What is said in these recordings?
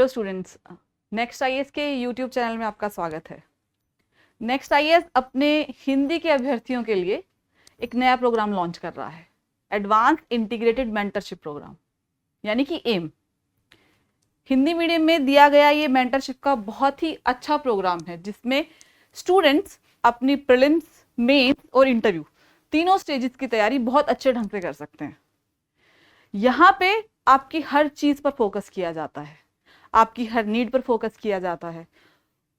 Hello students, next IAS के YouTube channel में आपका स्वागत है। नेक्स्ट आईएएस अपने हिंदी के अभ्यर्थियों के लिए एक नया प्रोग्राम लॉन्च कर रहा है, एडवांस इंटीग्रेटेड मेंटरशिप प्रोग्राम यानी कि एम। हिंदी मीडियम में दिया गया ये मेंटरशिप का बहुत ही अच्छा प्रोग्राम है, जिसमें स्टूडेंट्स अपनी प्रीलिम्स, मेंस और इंटरव्यू तीनों स्टेजेस की तैयारी बहुत अच्छे ढंग से कर सकते हैं। यहाँ पे आपकी हर चीज पर फोकस किया जाता है, आपकी हर नीड पर फोकस किया जाता है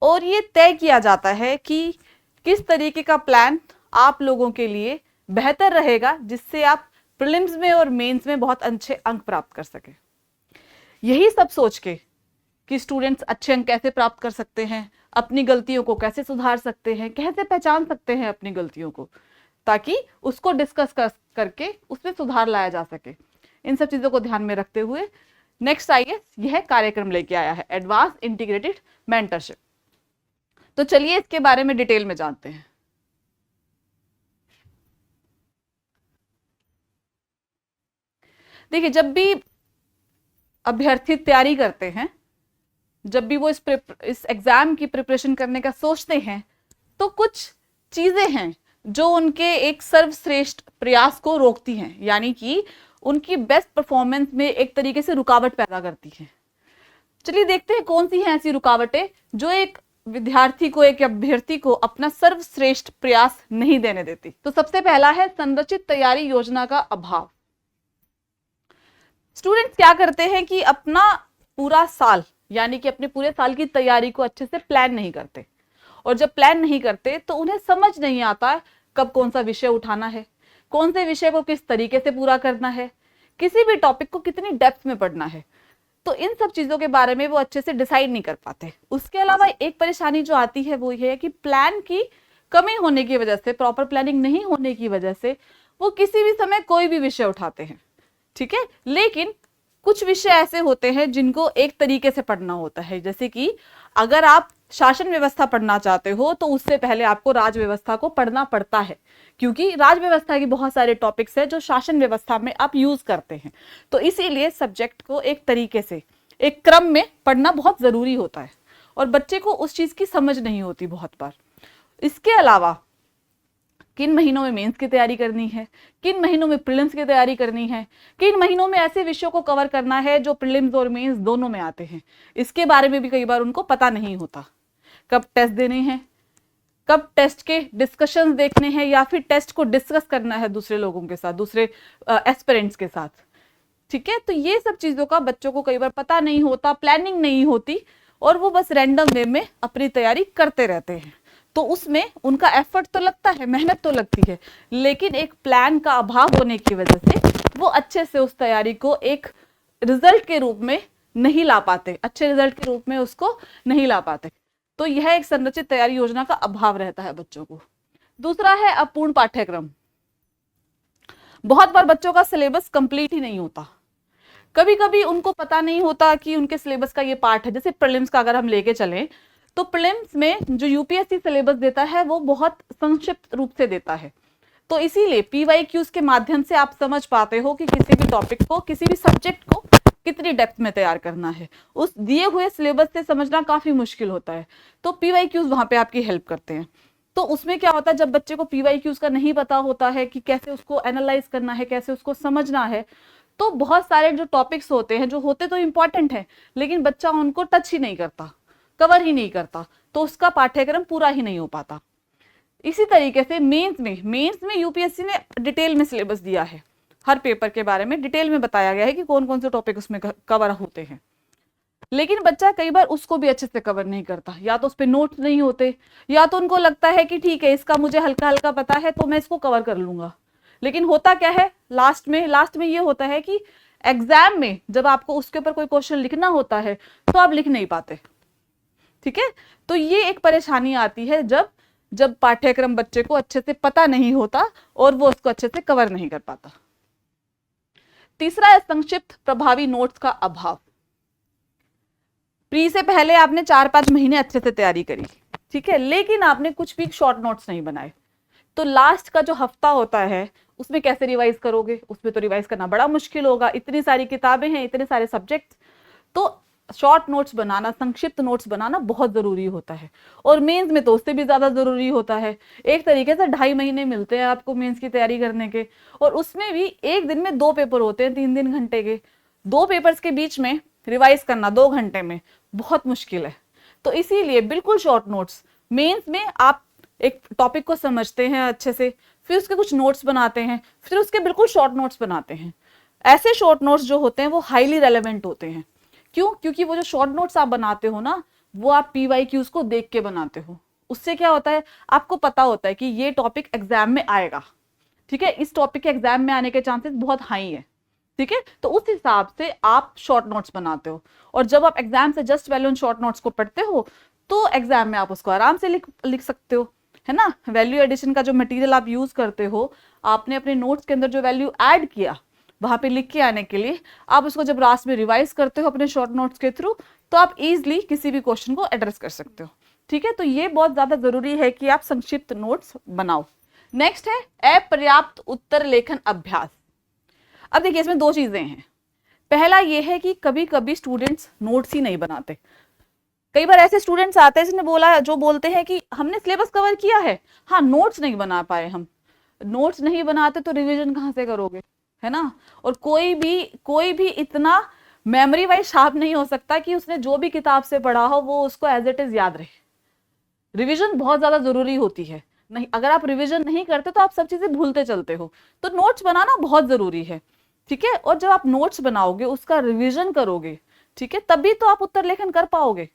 और ये तय किया जाता है कि किस तरीके का प्लान आप लोगों के लिए बेहतर रहेगा, जिससे आप प्रीलिम्स में और मेंस में बहुत अच्छे अंक प्राप्त कर सके। यही सब सोच के कि स्टूडेंट्स अच्छे अंक कैसे प्राप्त कर सकते हैं, अपनी गलतियों को कैसे सुधार सकते हैं, कैसे पहचान सकते हैं अपनी गलतियों को, ताकि उसको डिस्कस करके उसमें सुधार लाया जा सके। इन सब चीजों को ध्यान में रखते हुए नेक्स्ट आईएएस यह कार्यक्रम लेके आया है, एडवांस इंटीग्रेटेड मेंटरशिप। तो चलिए इसके बारे में डिटेल में जानते हैं। देखिए, जब भी अभ्यर्थी तैयारी करते हैं, जब भी वो इस एग्जाम की प्रिपरेशन करने का सोचते हैं, तो कुछ चीजें हैं जो उनके एक सर्वश्रेष्ठ प्रयास को रोकती हैं, यानी कि उनकी बेस्ट परफॉर्मेंस में एक तरीके से रुकावट पैदा करती है। चलिए देखते हैं कौन सी हैं ऐसी रुकावटें जो एक विद्यार्थी को, एक अभ्यर्थी को अपना सर्वश्रेष्ठ प्रयास नहीं देने देती। तो सबसे पहला है संरचित तैयारी योजना का अभाव। स्टूडेंट्स क्या करते हैं कि अपना पूरा साल, यानी कि अपने पूरे साल की तैयारी को अच्छे से प्लान नहीं करते, और जब प्लान नहीं करते तो उन्हें समझ नहीं आता कब कौन सा विषय उठाना है, कौन से विषय को किस तरीके से पूरा करना है, किसी भी टॉपिक को कितनी डेप्थ में पढ़ना है। तो इन सब चीजों के बारे में वो अच्छे से डिसाइड नहीं कर पाते। उसके अलावा एक परेशानी जो आती है वो ये है कि प्लान की कमी होने की वजह से, प्रॉपर प्लानिंग नहीं होने की वजह से वो किसी भी समय कोई भी विषय उठाते हैं, ठीक है। लेकिन कुछ विषय ऐसे होते हैं जिनको एक तरीके से पढ़ना होता है। जैसे कि अगर आप शासन व्यवस्था पढ़ना चाहते हो तो उससे पहले आपको राज व्यवस्था को पढ़ना पड़ता है, क्योंकि राज व्यवस्था की बहुत सारे टॉपिक्स हैं जो शासन व्यवस्था में आप यूज करते हैं। तो इसीलिए सब्जेक्ट को एक तरीके से, एक क्रम में पढ़ना बहुत जरूरी होता है, और बच्चे को उस चीज की समझ नहीं होती बहुत बार। इसके अलावा किन महीनों में मेंस की तैयारी करनी है, किन महीनों में प्रीलिम्स की तैयारी करनी है, किन महीनों में ऐसे विषयों को कवर करना है जो प्रीलिम्स और मेंस दोनों में आते हैं, इसके बारे में भी कई बार उनको पता नहीं होता। कब टेस्ट देने हैं, कब टेस्ट के डिस्कशंस देखने हैं, या फिर टेस्ट को डिस्कस करना है दूसरे लोगों के साथ, दूसरे एस्पिरेंट्स के साथ, ठीक है। तो ये सब चीजों का बच्चों को कई बार पता नहीं होता, प्लानिंग नहीं होती, और वो बस रैंडम वे में अपनी तैयारी करते रहते हैं। तो उसमें उनका एफर्ट तो लगता है, मेहनत तो लगती है, लेकिन एक प्लान का अभाव होने की वजह से वो अच्छे से उस तैयारी को एक रिजल्ट के रूप में नहीं ला पाते, अच्छे रिजल्ट के रूप में उसको नहीं ला पाते। तो यह एक संरचित तैयारी योजना का अभाव रहता है बच्चों को। दूसरा है अपूर्ण पाठ्यक्रम। बहुत बार बच्चों का सिलेबस कंप्लीट ही नहीं होता। कभी कभी उनको पता नहीं होता कि उनके सिलेबस का ये पार्ट है। जैसे प्रीलिम्स का अगर हम लेके चलें, तो प्रीलिम्स में जो यूपीएससी सिलेबस देता है वो बहुत संक्षिप्त रूप से देता है। तो इसीलिए पीवाईक्यूज के माध्यम से आप समझ पाते हो कि किसी भी टॉपिक को, किसी भी सब्जेक्ट को कितनी डेप्थ में तैयार करना है। उस दिए हुए सिलेबस से समझना काफी मुश्किल होता है, तो पीवाईक्यूज वहां पे आपकी हेल्प करते हैं। तो उसमें क्या होता है, जब बच्चे को पीवाईक्यूज का नहीं पता होता है कि कैसे उसको एनालाइज करना है, कैसे उसको समझना है, तो बहुत सारे जो टॉपिक्स होते हैं, जो होते तो इंपॉर्टेंट है, लेकिन बच्चा उनको टच ही नहीं करता, कवर ही नहीं करता, तो उसका पाठ्यक्रम पूरा ही नहीं हो पाता। इसी तरीके से मेंस में यूपीएससी ने डिटेल में सिलेबस दिया है, हर पेपर के बारे में डिटेल में बताया गया है कि कौन कौन से टॉपिक उसमें कवर होते हैं, लेकिन बच्चा कई बार उसको भी अच्छे से कवर नहीं करता। या तो उस पर नोट्स नहीं होते, या तो उनको लगता है कि ठीक है, इसका मुझे हल्का हल्का पता है तो मैं इसको कवर कर लूंगा। लेकिन होता क्या है, लास्ट में ये होता है कि एग्जाम में जब आपको उसके ऊपर कोई क्वेश्चन लिखना होता है तो आप लिख नहीं पाते, ठीक है। तो ये एक परेशानी आती है जब पाठ्यक्रम बच्चे को अच्छे से पता नहीं होता और वो उसको अच्छे से कवर नहीं कर पाता। तीसरा है संक्षिप्त प्रभावी नोट्स का अभाव। प्री से पहले आपने 4-5 महीने अच्छे से तैयारी करी, ठीक है, लेकिन आपने कुछ भी शॉर्ट नोट्स नहीं बनाए, तो लास्ट का जो हफ्ता होता है उसमें कैसे रिवाइज करोगे? उसमें तो रिवाइज करना बड़ा मुश्किल होगा, इतनी सारी किताबें हैं, इतने सारे सब्जेक्ट। तो शॉर्ट नोट्स बनाना, संक्षिप्त नोट्स बनाना बहुत जरूरी होता है। और मेंस में तो उससे भी ज्यादा जरूरी होता है। एक तरीके से 2.5 महीने मिलते हैं आपको मेंस की तैयारी करने के, और उसमें भी एक दिन में 2 पेपर होते हैं 3-3 घंटे के। 2 पेपर्स के बीच में रिवाइज करना 2 घंटे में बहुत मुश्किल है। तो इसीलिए बिल्कुल शॉर्ट नोट्स। मेंस में आप एक टॉपिक को समझते हैं अच्छे से, फिर उसके कुछ नोट्स बनाते हैं, फिर उसके बिल्कुल शॉर्ट नोट्स बनाते हैं। ऐसे शॉर्ट नोट्स जो होते हैं वो हाईली रेलेवेंट होते हैं। क्यों? क्योंकि वो जो शॉर्ट नोट्स आप बनाते हो ना, वो आप PYQs को देख के बनाते हो। उससे क्या होता है, आपको पता होता है कि ये टॉपिक एग्जाम में आएगा, ठीक है, इस टॉपिक के एग्जाम में आने के चांसेस बहुत हाई है, ठीक है। तो उस हिसाब से आप शॉर्ट नोट्स बनाते हो, और जब आप एग्जाम से जस्ट वैल्यू शॉर्ट नोट्स को पढ़ते हो तो एग्जाम में आप उसको आराम से लिख सकते हो, है ना। वैल्यू एडिशन का जो मटेरियल आप यूज करते हो, आपने अपने नोट्स के अंदर जो वैल्यू ऐड किया वहां पे लिख के आने के लिए, आप उसको जब लास्ट में रिवाइज करते हो अपने शॉर्ट नोट्स के थ्रू, तो आप इजीली किसी भी क्वेश्चन को एड्रेस कर सकते हो, ठीक है। तो ये बहुत ज्यादा जरूरी है कि आप संक्षिप्त नोट्स बनाओ। नेक्स्ट है अपर्याप्त उत्तर लेखन अभ्यास। अब देखिए इसमें 2 चीजें हैं। पहला ये है कि कभी कभी स्टूडेंट्स नोट्स ही नहीं बनाते। कई बार ऐसे स्टूडेंट्स आते हैं जो बोलते हैं कि हमने सिलेबस कवर किया है, हाँ नोट्स नहीं बना पाए। हम नोट्स नहीं बनाते तो रिवीजन कहाँ से करोगे, है ना। और कोई भी इतना मेमोरी वाइज शार्प नहीं हो सकता कि उसने जो भी किताब से पढ़ा हो वो उसको एज इट इज याद रहे। रिवीजन बहुत ज्यादा जरूरी होती है। नहीं, अगर आप रिवीजन नहीं करते तो आप सब चीजें भूलते चलते हो। तो नोट्स बनाना बहुत जरूरी है, ठीक है। और जब आप नोट्स बनाओगे, उसका रिवीजन करोगे, ठीक है, तभी तो आप उत्तर लेखन कर पाओगे।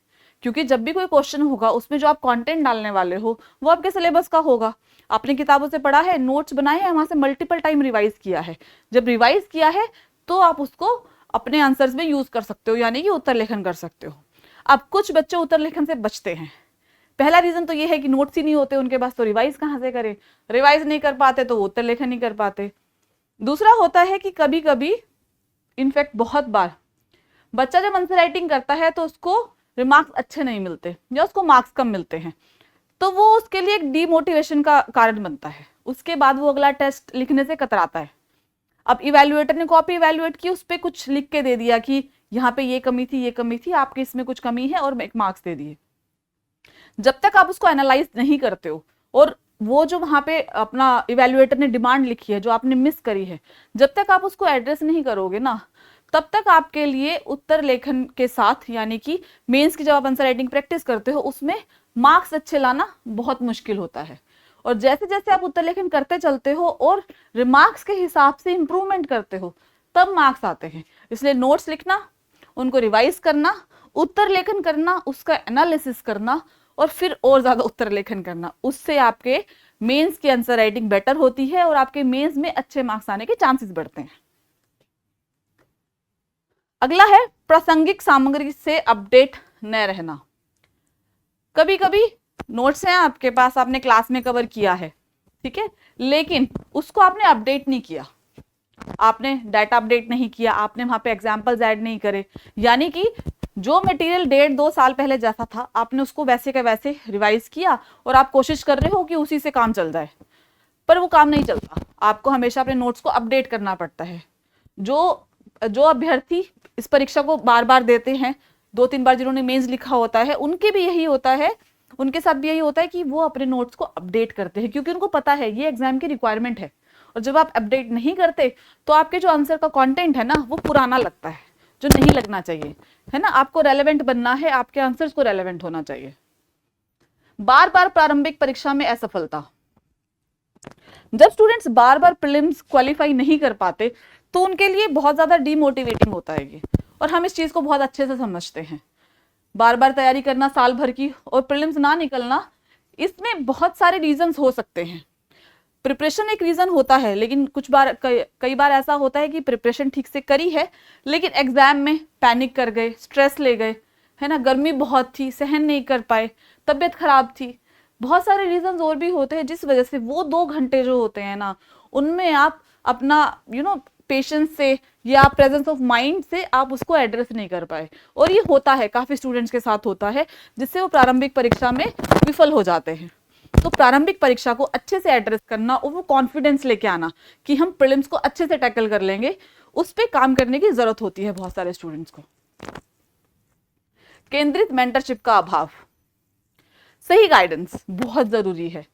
क्योंकि जब भी कोई क्वेश्चन होगा उसमें जो आप कंटेंट डालने वाले हो वो आपके सिलेबस का होगा। आपने किताबों से पढ़ा है, नोट्स बनाए हैं, वहां से मल्टीपल टाइम रिवाइज किया है। जब रिवाइज किया है तो आप उसको अपने आंसर्स में यूज कर सकते हो, यानी कि उत्तर लेखन कर सकते हो। अब कुछ बच्चे उत्तर लेखन से बचते हैं। पहला रीजन तो ये है कि नोट्स ही नहीं होते उनके पास, तो रिवाइज कहाँ से करें, रिवाइज नहीं कर पाते तो वो उत्तर लेखन नहीं कर पाते। दूसरा होता है कि कभी कभी, इनफैक्ट बहुत बार, बच्चा जब आंसर राइटिंग करता है तो उसको रिमार्क्स अच्छे नहीं मिलते या उसको मार्क्स कम मिलते हैं, तो वो उसके लिए एक डीमोटिवेशन का कारण बनता है। उसके बाद वो अगला टेस्ट लिखने से कतराता है। अब इवैल्यूएटर ने कॉपी इवैल्यूएट की, उस पर कुछ लिख के दे दिया कि यहाँ पे ये कमी थी, आपके इसमें कुछ कमी है, और एक मार्क्स दे दिए। जब तक आप उसको एनालाइज नहीं करते हो, और वो जो वहां पे अपना इवैल्यूएटर ने डिमांड लिखी है जो आपने मिस करी है, जब तक आप उसको एड्रेस नहीं करोगे ना, तब तक आपके लिए उत्तर लेखन के साथ, यानी कि मेंस की जब आप आंसर राइटिंग प्रैक्टिस करते हो, उसमें मार्क्स अच्छे लाना बहुत मुश्किल होता है। और जैसे जैसे आप उत्तर लेखन करते चलते हो और रिमार्क्स के हिसाब से इंप्रूवमेंट करते हो, तब मार्क्स आते हैं। इसलिए नोट्स लिखना, उनको रिवाइज करना, उत्तर लेखन करना, उसका एनालिसिस करना, और फिर और ज्यादा उत्तर लेखन करना, उससे आपके मेंस की आंसर राइटिंग बेटर होती है और आपके मेंस में अच्छे मार्क्स आने के चांसेस बढ़ते हैं। अगला है प्रासंगिक सामग्री से अपडेट न रहना। कभी कभी नोट्स हैं आपके पास, आपने क्लास में कवर किया है, ठीक है, लेकिन उसको आपने अपडेट नहीं किया, आपने डाटा अपडेट नहीं किया, आपने वहां पे एग्जांपल्स ऐड नहीं करे, यानी कि जो मटेरियल 1.5-2 साल पहले जैसा था आपने उसको वैसे का वैसे रिवाइज किया, और आप कोशिश कर रहे हो कि उसी से काम चल जाए, पर वो काम नहीं चलता। आपको हमेशा अपने नोट्स को अपडेट करना पड़ता है। जो अभ्यर्थी इस परीक्षा को बार बार देते हैं, 2-3 बार जिन्होंने मेंस लिखा होता है, उनके भी यही होता है, उनके साथ भी यही होता है कि वो अपने नोट्स को अपडेट करते हैं, क्योंकि उनको पता है ये एग्जाम की रिक्वायरमेंट है। और जब आप अपडेट नहीं करते तो आपके जो आंसर का कंटेंट है ना, वो पुराना लगता है, जो नहीं लगना चाहिए, है ना। आपको रेलेवेंट बनना है, आपके आंसर्स को रेलेवेंट होना चाहिए। बार बार प्रारंभिक परीक्षा में असफलता। जब स्टूडेंट्स बार बार प्रीलिम्स क्वालिफाई नहीं कर पाते तो उनके लिए बहुत ज्यादा डीमोटिवेटिंग होता है ये, और हम इस चीज को बहुत अच्छे से समझते हैं। बार बार तैयारी करना साल भर की और प्रीलिम्स ना निकलना, इसमें बहुत सारे रीजंस हो सकते हैं। प्रिपरेशन एक रीजन होता है, लेकिन कई बार ऐसा होता है कि प्रिपरेशन ठीक से करी है, लेकिन एग्जाम में पैनिक कर गए, स्ट्रेस ले गए, है ना, गर्मी बहुत थी, सहन नहीं कर पाए, तबीयत खराब थी, बहुत सारे रीजंस और भी होते हैं जिस वजह से वो 2 घंटे जो होते हैं ना, उनमें आप अपना पेशेंस से या प्रेजेंस ऑफ माइंड से आप उसको एड्रेस नहीं कर पाए। और ये होता है, काफी स्टूडेंट्स के साथ होता है, जिससे वो प्रारंभिक परीक्षा में विफल हो जाते हैं। तो प्रारंभिक परीक्षा को अच्छे से एड्रेस करना और वो कॉन्फिडेंस लेके आना कि हम प्रीलिम्स को अच्छे से टैकल कर लेंगे, उस पर काम करने की जरूरत होती है बहुत सारे स्टूडेंट्स को। केंद्रित मेंटरशिप का अभाव, सही गाइडेंस बहुत जरूरी है।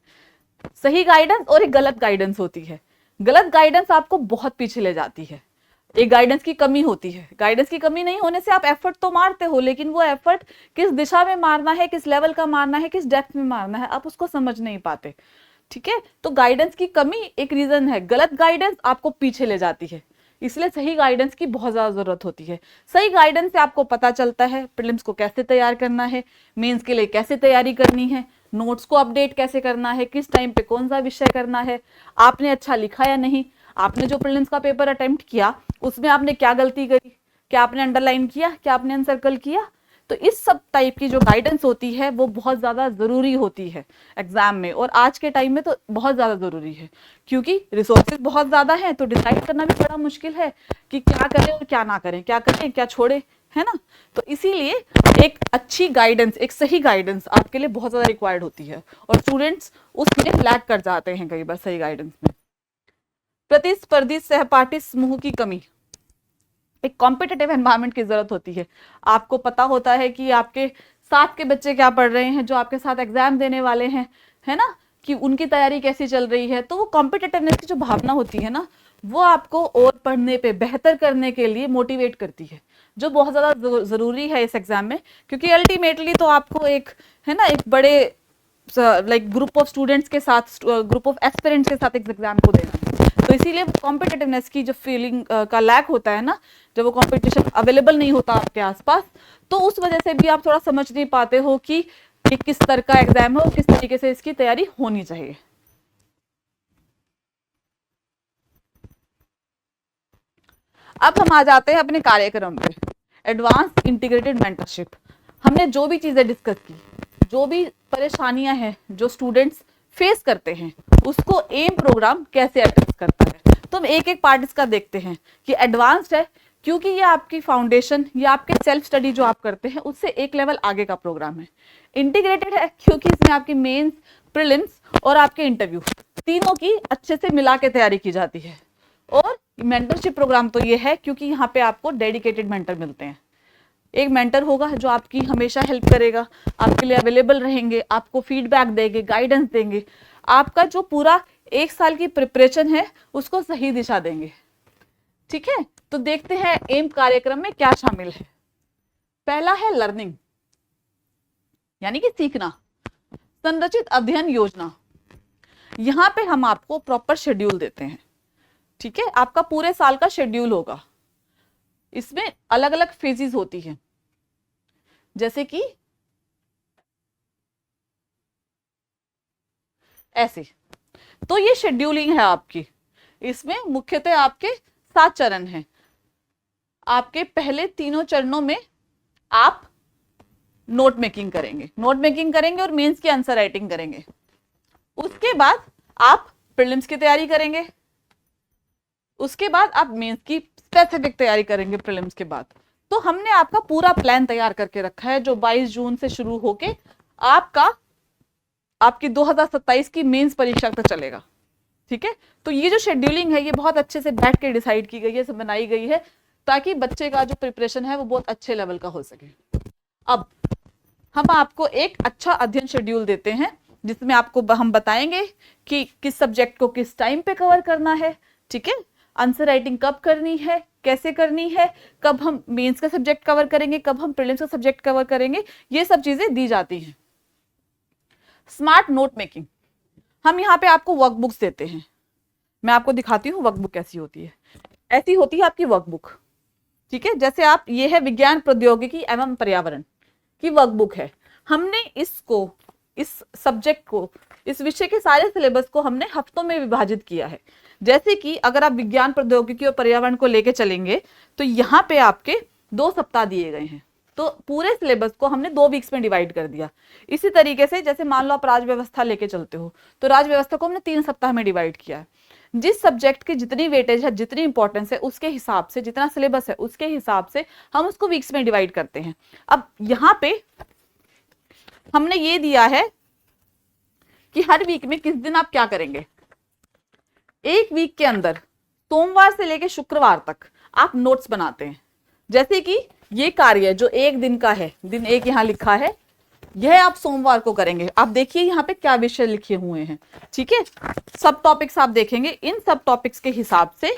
सही गाइडेंस और एक गलत गाइडेंस होती है। गलत गाइडेंस आपको बहुत पीछे ले जाती है, एक गाइडेंस की कमी होती है। गाइडेंस की कमी नहीं होने से आप एफर्ट तो मारते हो, लेकिन वो एफर्ट किस दिशा में मारना है, किस लेवल का मारना है, किस डेप्थ में मारना है, आप उसको समझ नहीं पाते। ठीक है, तो गाइडेंस की कमी एक रीजन है। गलत गाइडेंस आपको पीछे ले जाती है, इसलिए सही गाइडेंस की बहुत ज्यादा जरूरत होती है। सही गाइडेंस से आपको पता चलता है प्रीलिम्स को कैसे तैयार करना है, मेंस के लिए कैसे तैयारी करनी है, नोट्स को अपडेट कैसे करना है, किस टाइम पे कौन सा विषय करना है, आपने अच्छा लिखा या नहीं, आपने जो प्रीलिम्स का पेपर अटेम्प्ट किया उसमें आपने क्या गलती करी, क्या आपने अंडरलाइन किया, क्या आपने अनसर्कल किया। तो इस सब टाइप की जो गाइडेंस होती है वो बहुत ज्यादा जरूरी होती है एग्जाम में, और आज के टाइम में तो बहुत ज्यादा जरूरी है, क्योंकि रिसोर्सेज बहुत ज्यादा हैं, तो डिसाइड करना भी बड़ा मुश्किल है कि क्या करें और क्या ना करें, क्या करें क्या छोड़े, है ना। तो इसीलिए एक अच्छी गाइडेंस, एक सही गाइडेंस आपके लिए बहुत ज्यादा रिक्वायर्ड होती है, और स्टूडेंट्स उसमें लैग कर जाते हैं कई बार सही गाइडेंस में। प्रतिस्पर्धी सहपाठी समूह की कमी, एक कॉम्पिटिटिव एनवायरनमेंट की जरूरत होती है। आपको पता होता है कि आपके साथ के बच्चे क्या पढ़ रहे हैं, जो आपके साथ एग्जाम देने वाले हैं, है ना, कि उनकी तैयारी कैसी चल रही है। तो वो कॉम्पिटिटिवनेस की जो भावना होती है ना, वो आपको और पढ़ने पे बेहतर करने के लिए मोटिवेट करती है, जो बहुत ज्यादा जरूरी है इस एग्जाम में, क्योंकि अल्टीमेटली तो आपको एक, है ना, एक बड़े लाइक ग्रुप ऑफ स्टूडेंट्स के साथ, ग्रुप ऑफ एस्पिरेंट्स के साथ एक एग्जाम को देना है। तो इसीलिए कॉम्पिटिटिवनेस की जो फीलिंग का लैक होता है ना, जब वो कॉम्पिटिशन अवेलेबल नहीं होता आपके आसपास, तो उस वजह से भी आप थोड़ा समझ नहीं पाते हो कि ये किस स्तर का एग्जाम है और किस तरीके से इसकी तैयारी होनी चाहिए। अब हम आ जाते हैं अपने कार्यक्रम पे, एडवांस इंटीग्रेटेड मेंटरशिप। हमने जो भी चीजें डिस्कस की, जो भी परेशानियां हैं जो स्टूडेंट्स फेस करते हैं, उसको एम प्रोग्राम कैसे एड्रेस करता है। तो हम एक एक पार्ट इसका देखते हैं कि एडवांस्ड है क्योंकि ये आपकी फाउंडेशन या आपके सेल्फ स्टडी जो आप करते हैं उससे एक लेवल आगे का प्रोग्राम है। इंटीग्रेटेड है क्योंकि इसमें आपकी मेंस, प्रीलिम्स और आपके इंटरव्यू तीनों की अच्छे से मिला के तैयारी की जाती है। और मेंटरशिप प्रोग्राम तो ये है क्योंकि यहाँ पे आपको डेडिकेटेड मेंटर मिलते हैं। एक मेंटर होगा जो आपकी हमेशा हेल्प करेगा, आपके लिए अवेलेबल रहेंगे, आपको फीडबैक देंगे, गाइडेंस देंगे, आपका जो पूरा एक साल की प्रिपरेशन है उसको सही दिशा देंगे। ठीक है, तो देखते हैं एम कार्यक्रम में क्या शामिल है। पहला है लर्निंग, यानी कि सीखना। संरचित अध्ययन योजना, यहां पे हम आपको प्रॉपर शेड्यूल देते हैं। ठीक है, आपका पूरे साल का शेड्यूल होगा, इसमें अलग अलग फेजेस होती हैं, जैसे कि ऐसे। तो ये शेड्यूलिंग है आपकी, इसमें मुख्यतः आपके 7 चरण हैं। आपके पहले तीनों चरणों में आप नोट मेकिंग करेंगे और मेंस की आंसर राइटिंग करेंगे। उसके बाद आप प्रीलिम्स की तैयारी करेंगे, उसके बाद आप मेंस की स्पेसिफिक तैयारी करेंगे प्रीलिम्स के बाद। तो हमने आपका पूरा प्लान तैयार करके रखा है जो 22 जून से शुरू होके आपकी 2027 की मेंस परीक्षा तक चलेगा। ठीक है, तो ये जो शेड्यूलिंग है ये बहुत अच्छे से बैठ के डिसाइड की गई है, सब बनाई गई है ताकि बच्चे का जो प्रिपरेशन है वो बहुत अच्छे लेवल का हो सके। अब हम आपको एक अच्छा अध्ययन शेड्यूल देते हैं जिसमें आपको हम बताएंगे कि किस सब्जेक्ट को किस टाइम पे कवर करना है। ठीक है, आंसर राइटिंग कब करनी है, कैसे करनी है, कब हम मेंस का सब्जेक्ट कवर करेंगे, कब हम प्रीलिम्स का सब्जेक्ट कवर करेंगे, ये सब चीजें दी जाती हैं। स्मार्ट नोट मेकिंग, हम यहाँ पे आपको वर्कबुक्स देते हैं। मैं आपको दिखाती हूँ वर्कबुक कैसी होती है। ऐसी होती है आपकी वर्कबुक। ठीक है, जैसे आप, ये है विज्ञान प्रौद्योगिकी एवं पर्यावरण की वर्कबुक है। हमने इसको, इस सब्जेक्ट को, इस विषय के सारे सिलेबस को हमने हफ्तों में विभाजित किया है। जैसे कि अगर आप विज्ञान प्रौद्योगिकी और पर्यावरण को लेके चलेंगे तो यहाँ पे आपके 2 सप्ताह दिए गए हैं, तो पूरे सिलेबस को हमने 2 वीक्स में डिवाइड कर दिया। इसी तरीके से जैसे मान लो आप राज व्यवस्था लेके चलते हो तो राज व्यवस्था को हमने 3 सप्ताह में डिवाइड किया है। जिस सब्जेक्ट की जितनी वेटेज है, जितनी इंपॉर्टेंस है, उसके हिसाब से, जितना सिलेबस है उसके हिसाब से हम उसको वीक्स में डिवाइड करते हैं। अब यहाँ पे हमने ये दिया है कि हर वीक में किस दिन आप क्या करेंगे। एक वीक के अंदर सोमवार से लेकर शुक्रवार तक आप नोट्स बनाते हैं। जैसे कि ये कार्य जो एक दिन का है, दिन एक यहाँ लिखा है, यह आप सोमवार को करेंगे। आप देखिए यहाँ पे क्या विषय लिखे हुए हैं, ठीक है, सब टॉपिक्स आप देखेंगे। इन सब टॉपिक्स के हिसाब से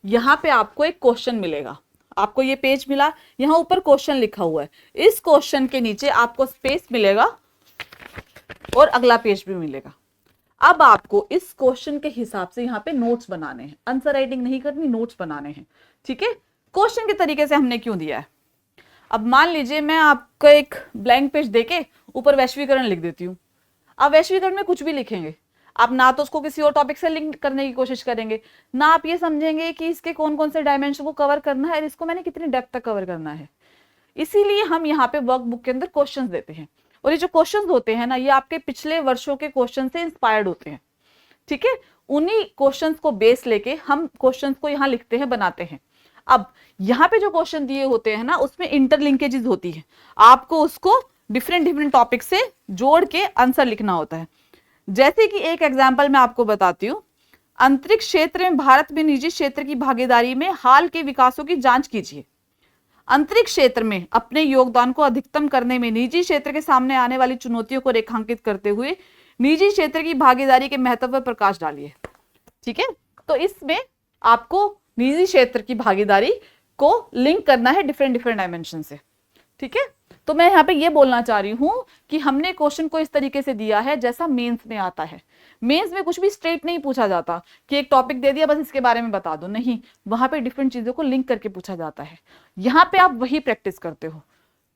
यहाँ पे आपको एक क्वेश्चन मिलेगा। आपको ये पेज मिला, यहाँ ऊपर क्वेश्चन लिखा हुआ है, इस क्वेश्चन के नीचे आपको स्पेस मिलेगा और अगला पेज भी मिलेगा। अब आपको इस क्वेश्चन के हिसाब से यहाँ पे नोट्स बनाने हैं, आंसर राइटिंग नहीं करनी, नोट्स बनाने हैं, ठीक है। क्वेश्चन के तरीके से हमने क्यों दिया है, अब मान लीजिए मैं आपको एक ब्लैंक पेज देके ऊपर वैश्वीकरण लिख देती हूँ। आप वैश्वीकरण में कुछ भी लिखेंगे, आप ना तो उसको किसी और टॉपिक से लिंक करने की कोशिश करेंगे, ना आप ये समझेंगे कि इसके कौन कौन से डायमेंशन को कवर करना है और इसको मैंने कितनी डेप्थ तक कवर करना है। इसीलिए हम यहाँ पे वर्कबुक के अंदर क्वेश्चंस देते हैं, और ये जो क्वेश्चंस होते हैं ना, ये आपके पिछले वर्षों के क्वेश्चन से इंस्पायर्ड होते हैं, ठीक है। उन्हीं क्वेश्चंस को बेस लेके हम क्वेश्चंस को यहाँ लिखते हैं, बनाते हैं। अब यहाँ पे जो क्वेश्चन दिए होते हैं ना, उसमें इंटरलिंकेजेस होती है, आपको उसको डिफरेंट टॉपिक से जोड़ के आंसर लिखना होता है। जैसे कि एक एग्जांपल मैं आपको बताती हूँ, अंतरिक्ष क्षेत्र में भारत में निजी क्षेत्र की भागीदारी में हाल के विकासों की जांच कीजिए। अंतरिक्ष क्षेत्र में अपने योगदान को अधिकतम करने में निजी क्षेत्र के सामने आने वाली चुनौतियों को रेखांकित करते हुए निजी क्षेत्र की भागीदारी के महत्व पर प्रकाश डालिए, ठीक है। तो इसमें आपको निजी क्षेत्र की भागीदारी को लिंक करना है डिफरेंट डायमेंशन से, ठीक है। तो मैं यहाँ पे ये बोलना चाह रही हूँ कि हमने क्वेश्चन को इस तरीके से दिया है जैसा मेंस में आता है। मेंस में कुछ भी स्ट्रेट नहीं पूछा जाता कि एक टॉपिक दे दिया बस इसके बारे में बता दो, नहीं, वहां पे डिफरेंट चीजों को लिंक करके पूछा जाता है। यहाँ पे आप वही प्रैक्टिस करते हो।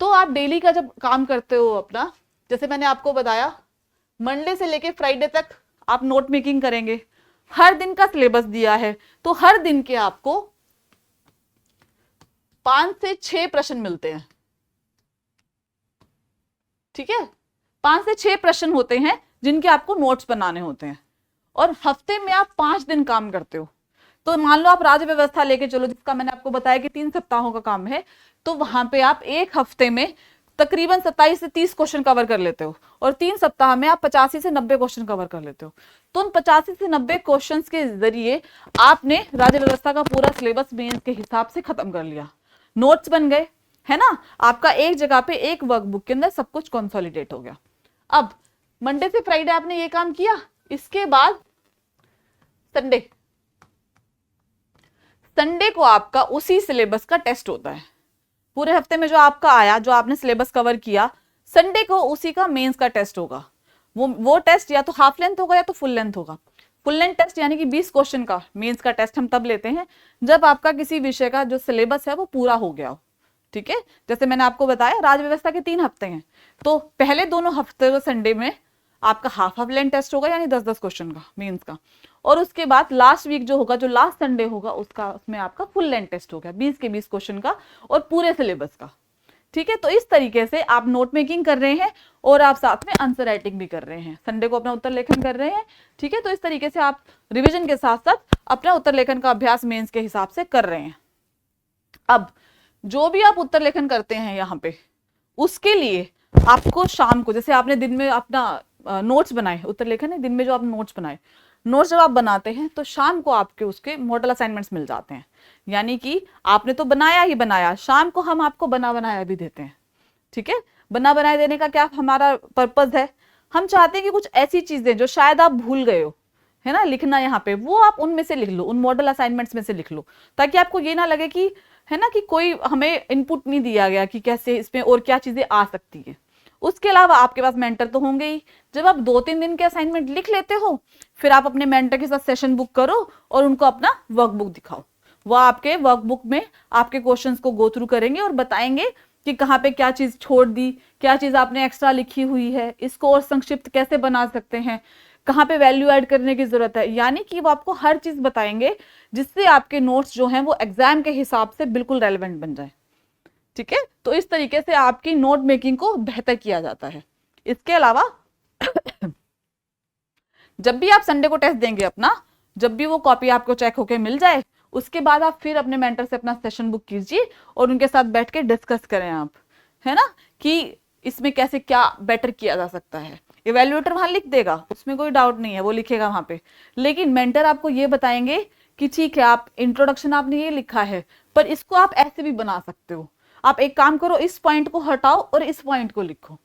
तो आप डेली का जब काम करते हो अपना, जैसे मैंने आपको बताया, मंडे से लेके फ्राइडे तक आप नोट मेकिंग करेंगे, हर दिन का सिलेबस दिया है, तो हर दिन के आपको 5 से 6 प्रश्न मिलते हैं, ठीक है। 5 से 6 प्रश्न होते हैं जिनके आपको नोट्स बनाने होते हैं, और हफ्ते में आप 5 दिन काम करते हो। तो मान लो आप राज्य व्यवस्था लेके चलो, जिसका मैंने आपको बताया कि 3 सप्ताहों का काम है, तो वहां पे आप एक हफ्ते में तकरीबन 27 से 30 क्वेश्चन कवर कर लेते हो, और 3 सप्ताह में आप 85 से 90 क्वेश्चन कवर कर लेते हो। तो उन 85 से 90 क्वेश्चंस के जरिए आपने राज्य व्यवस्था का पूरा सिलेबस मेंस के हिसाब से खत्म कर लिया, नोट्स बन गए, है ना। आपका एक जगह पे एक वर्कबुक के अंदर सब कुछ कंसोलिडेट हो गया। अब मंडे से फ्राइडे आपने ये काम किया, इसके बाद संडे को आपका उसी सिलेबस का टेस्ट होता है। पूरे हफ्ते में जो आपका आया, जो आपने सिलेबस कवर किया, संडे को उसी का मेंस का टेस्ट होगा। वो टेस्ट या तो हाफ लेंथ होगा या तो फुल लेंथ होगा। फुल लेंथ टेस्ट यानी कि 20 क्वेश्चन का मेंस का टेस्ट हम तब लेते हैं जब आपका किसी विषय का जो सिलेबस है वो पूरा हो गया हो, ठीक है। जैसे मैंने आपको बताया राज्य व्यवस्था के 3 हफ्ते हैं, तो पहले दोनों हफ्ते संडे में आपका हाफ लेंथ टेस्ट होगा, यानी 10-10 क्वेश्चन का मेंस का, और उसके बाद लास्ट वीक जो होगा, जो लास्ट संडे होगा, उसमें आपका फुल लेंथ टेस्ट होगा 20 के 20 क्वेश्चन का और पूरे सिलेबस का, ठीक है। तो इस तरीके से आप नोट मेकिंग कर रहे हैं और आप साथ में आंसर राइटिंग भी कर रहे हैं, संडे को अपना उत्तर लेखन कर रहे हैं, ठीक है। तो इस तरीके से आप रिविजन के साथ साथ अपना उत्तर लेखन का अभ्यास मेंस के हिसाब से कर रहे हैं। अब जो भी आप उत्तर लेखन करते हैं यहाँ पे, उसके लिए आपको शाम को, जैसे आपने दिन में अपना नोट्स बनाए, उत्तर लेखन है, दिन में जो आप नोट्स बनाए, नोट्स जब आप बनाते हैं तो शाम को आपके उसके मॉडल असाइनमेंट्स मिल जाते हैं। यानी कि आपने तो बनाया ही बनाया, शाम को हम आपको बना बनाया भी देते हैं, ठीक है। बना बनाया देने का क्या हमारा पर्पज है, हम चाहते हैं कि कुछ ऐसी चीजें जो शायद आप भूल गए हो, है ना, लिखना यहाँ पे, वो आप उनमें से लिख लो, उन मॉडल असाइनमेंट्स में से लिख लो, ताकि आपको ये ना लगे कि, है ना, कि कोई हमें इनपुट नहीं दिया गया कि कैसे इसमें और क्या चीजें आ सकती है। उसके अलावा आपके पास मेंटर तो होंगे ही। जब आप 2-3 दिन के असाइनमेंट लिख लेते हो, फिर आप अपने मेंटर के साथ सेशन बुक करो और उनको अपना वर्कबुक दिखाओ। वो आपके वर्कबुक में आपके क्वेश्चंस को गो थ्रू करेंगे और बताएंगे कि कहाँ पे क्या चीज छोड़ दी, क्या चीज आपने एक्स्ट्रा लिखी हुई है, इसको और संक्षिप्त कैसे बना सकते हैं, कहाँ पे वैल्यू ऐड करने की जरूरत है। यानी कि वो आपको हर चीज बताएंगे जिससे आपके नोट्स जो हैं वो एग्जाम के हिसाब से बिल्कुल रेलेवेंट बन जाए, ठीक है। तो इस तरीके से आपकी नोट मेकिंग को बेहतर किया जाता है। इसके अलावा जब भी आप संडे को टेस्ट देंगे अपना, जब भी वो कॉपी आपको चेक होके मिल जाए, उसके बाद आप फिर अपने मेंटर से अपना सेशन बुक कीजिए और उनके साथ बैठ के डिस्कस करें आप, है ना, कि इसमें कैसे क्या बेटर किया जा सकता है। इवैल्यूएटर वहां लिख देगा, उसमें कोई डाउट नहीं है, वो लिखेगा वहां पे, लेकिन मेंटर आपको ये बताएंगे कि ठीक है आप इंट्रोडक्शन आपने ये लिखा है, पर इसको आप ऐसे भी बना सकते हो। आप एक काम करो, इस पॉइंट को हटाओ और इस पॉइंट को लिखो,